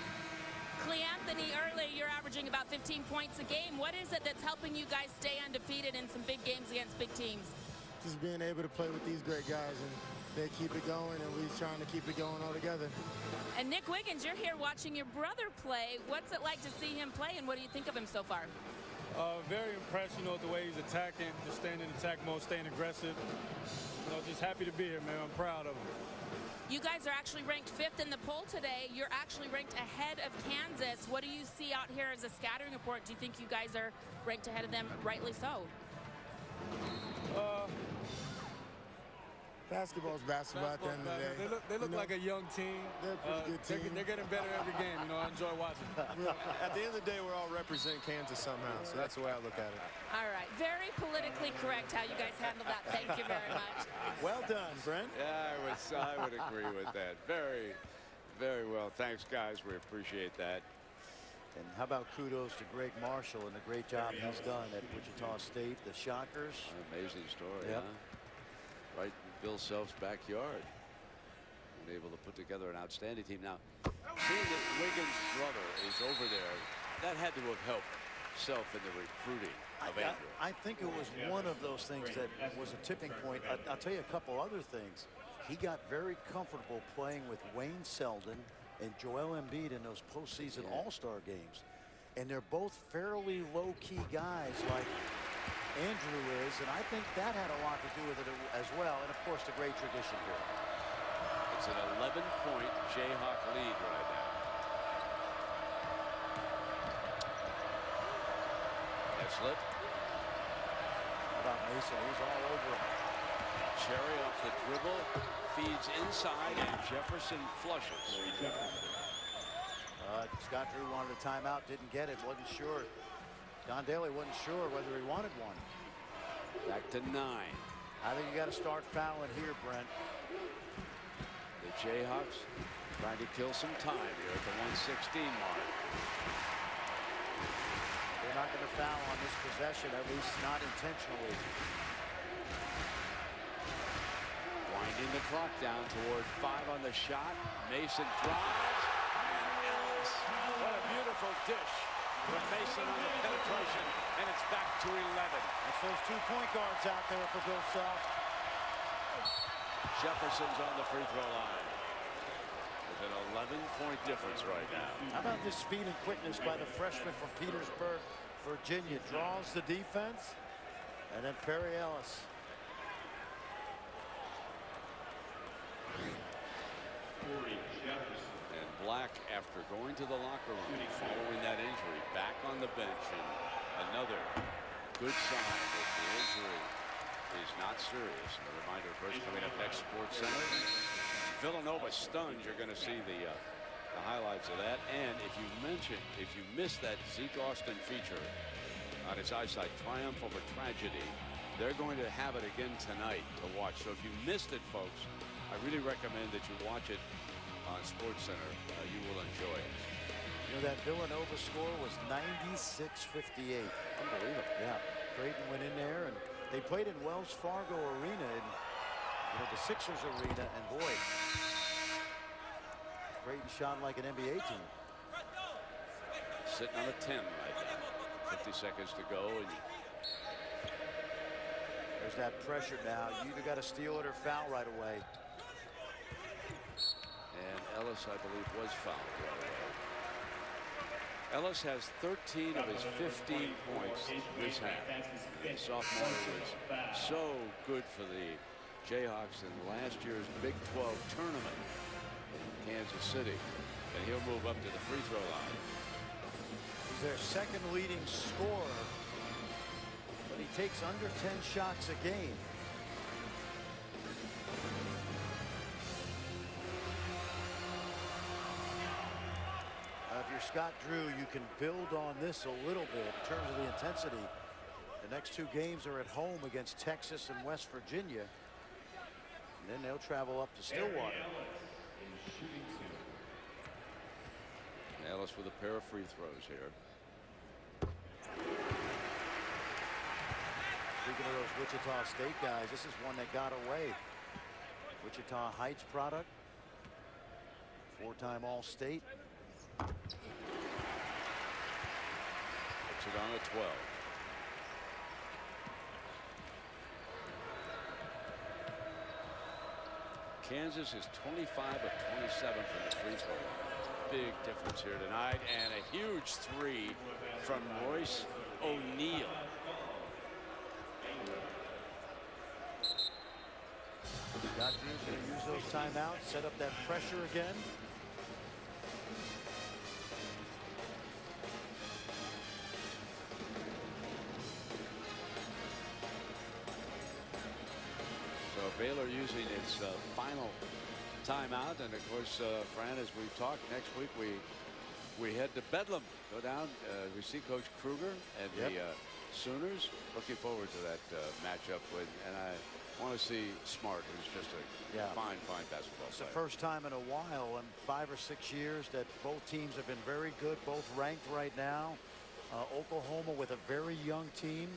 Cleanthony, early, you're averaging about 15 points a game. What is it that's helping you guys stay undefeated in some big games against big teams? Just being able to play with these great guys, and they keep it going, and we're trying to keep it going all together. And Nick Wiggins, you're here watching your brother play. What's it like to see him play, and what do you think of him so far? Very impressed, with the way he's attacking, just staying in attack mode, staying aggressive. Just happy to be here, man. I'm proud of him. You guys are actually ranked 5th in the poll today. You're actually ranked ahead of Kansas. What do you see out here as a scattering report? Do you think you guys are ranked ahead of them? Rightly so. Basketball's basketball at the end of the day. They look like a young team. They're a pretty good team. They're getting better every game. I enjoy watching. At the end of the day, we're all representing Kansas somehow, so that's the way I look at it. All right. Very politically correct how you guys handled that. Thank you very much. Well done, Brent. Yeah, I would agree with that. Very, very well. Thanks, guys. We appreciate that. And how about kudos to Greg Marshall and the great job he's done at Wichita State, the Shockers. An amazing story, Yep. huh? Right in Bill Self's backyard. And able to put together an outstanding team. Now, seeing that Wiggins' brother is over there, that had to have helped Self in the recruiting of Andrew. I think it was one of those things that was a tipping point. I'll tell you a couple other things. He got very comfortable playing with Wayne Selden and Joel Embiid in those postseason All-Star games. And they're both fairly low-key guys like Andrew is, and I think that had a lot to do with it as well. And, of course, the great tradition here. It's an 11-point Jayhawk lead right now. Heslip. How about Mason? He's all over him. Cherry off the dribble, feeds inside, and Jefferson flushes. Scott Drew wanted a timeout, didn't get it, wasn't sure. Don Daly wasn't sure whether he wanted one. Back to 9. I think you got to start fouling here, Brent. The Jayhawks trying to kill some time here at the 116 mark. They're not going to foul on this possession, at least not intentionally. Winding the clock down toward 5 on the shot. Mason drives. And Ellis. What a beautiful dish from Mason on the penetration. And it's back to 11. That's those 2 point guards out there for Bill Self. Jefferson's on the free throw line. There's an 11-point difference right now. How about this speed and quickness by the freshman from Petersburg, Virginia? Draws the defense. And then Perry Ellis. And Black, after going to the locker room following that injury, back on the bench, and another good sign that the injury is not serious. And a reminder, of course, coming up next, Sports Center. Villanova stunned. You're going to see the highlights of that. And if you missed that Zeke Austin feature on his eyesight, Triumph Over Tragedy, they're going to have it again tonight to watch. So if you missed it, folks, I really recommend that you watch it on Sports Center. You will enjoy it. You know, that Villanova score was 96-58. Unbelievable. Yeah. Creighton went in there, and they played in Wells Fargo Arena, and the Sixers arena, and boy, Creighton shot like an NBA team. Sitting on a 10 right now. 50 seconds to go, and there's that pressure now. You either got to steal it or foul right away. And Ellis, I believe, was fouled right away. Ellis has 13 of his 15 points this half. The sophomore was so good for the Jayhawks in last year's Big 12 tournament in Kansas City. And he'll move up to the free throw line. He's their second leading scorer, but he takes under 10 shots a game. If you're Scott Drew, you can build on this a little bit in terms of the intensity. The next 2 games are at home against Texas and West Virginia. And then they'll travel up to Stillwater. Ellis with a pair of free throws here. Speaking of those Wichita State guys, this is one that got away. Wichita Heights product. 4-time All-State. Puts it on a 12. Kansas is 25 of 27 from the free throw line. Big difference here tonight, and a huge 3 from Royce O'Neal. Scott Drew's going to use those timeouts, set up that pressure again. So Baylor using its final timeout, and of course, Fran, as we've talked, next week we head to Bedlam. Go down, we see Coach Kruger and the Sooners. Looking forward to that matchup with, and I want to see Smart, who's just a fine basketball It's player. the first time in a while in 5 or 6 years that both teams have been very good, both ranked right now. Oklahoma with a very young team.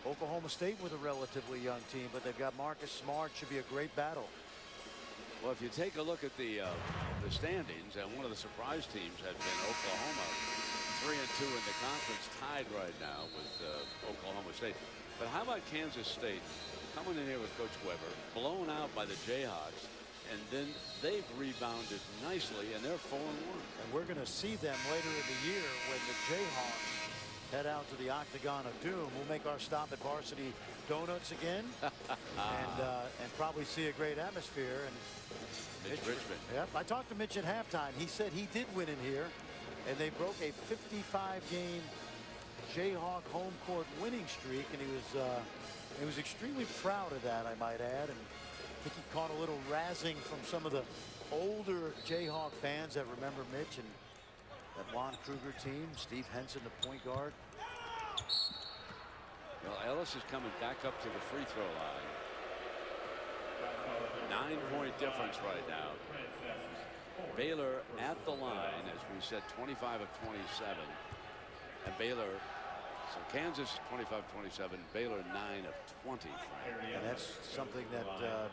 Oklahoma State with a relatively young team, but they've got Marcus Smart. Should be a great battle. Well, if you take a look at the standings, and one of the surprise teams had been Oklahoma, 3-2 in the conference, tied right now with Oklahoma State. But how about Kansas State coming in here with Coach Weber, blown out by the Jayhawks, and then they've rebounded nicely, and they're 4-1. And we're going to see them later in the year when the Jayhawks head out to the Octagon of Doom. We'll make our stop at Varsity Donuts again, and probably see a great atmosphere. And Mitch Richmond. Yep, I talked to Mitch at halftime. He said he did win in here, and they broke a 55-game Jayhawk home court winning streak, and he was extremely proud of that, I might add. And I think he caught a little razzing from some of the older Jayhawk fans that remember Mitch and that Lon Kruger team. Steve Henson, the point guard. Well, Ellis is coming back up to the free throw line. 9-point difference right now. Baylor at the line, as we said, 25 of 27. And Baylor, so Kansas 25-27, Baylor 9 of 20. And that's something that the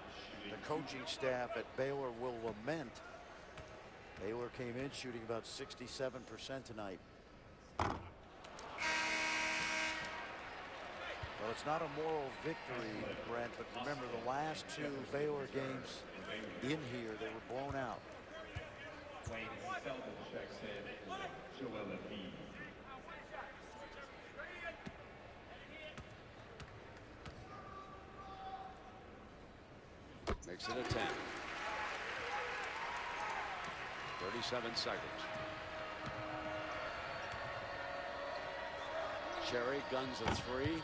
coaching staff at Baylor will lament. Baylor came in shooting about 67% tonight. Well, it's not a moral victory, Brent, but remember the last two Baylor games in here, they were blown out. Makes it a 10. 37 seconds. Cherry guns a three.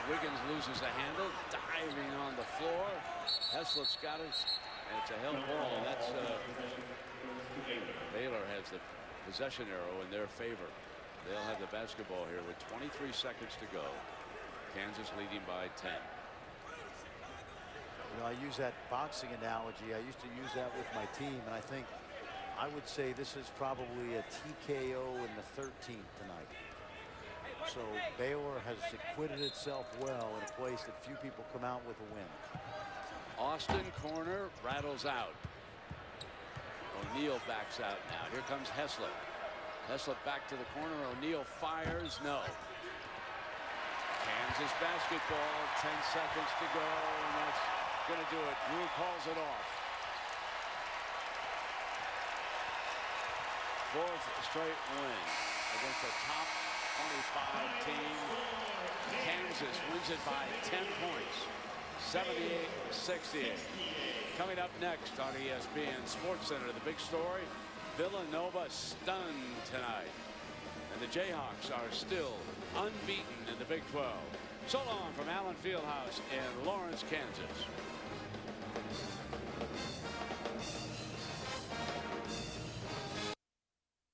Wiggins loses the handle, diving on the floor. Heslop's got it, and it's a held ball. And that's Baylor has the possession arrow in their favor. They'll have the basketball here with 23 seconds to go. Kansas leading by 10. You know, I use that boxing analogy. I used to use that with my team, and I think I would say this is probably a TKO in the 13th tonight. So Baylor has acquitted itself well in a place that few people come out with a win. Austin corner rattles out. O'Neal backs out now. Here comes Heslop. Heslop back to the corner. O'Neal fires. No. Kansas basketball. 10 seconds to go, and that's going to do it. Drew calls it off. Fourth straight win against the top 25 team. Kansas wins it by 10 points. 78-68. Coming up next on ESPN Sports Center, the big story, Villanova stunned tonight. And the Jayhawks are still unbeaten in the Big 12. So long from Allen Fieldhouse in Lawrence, Kansas.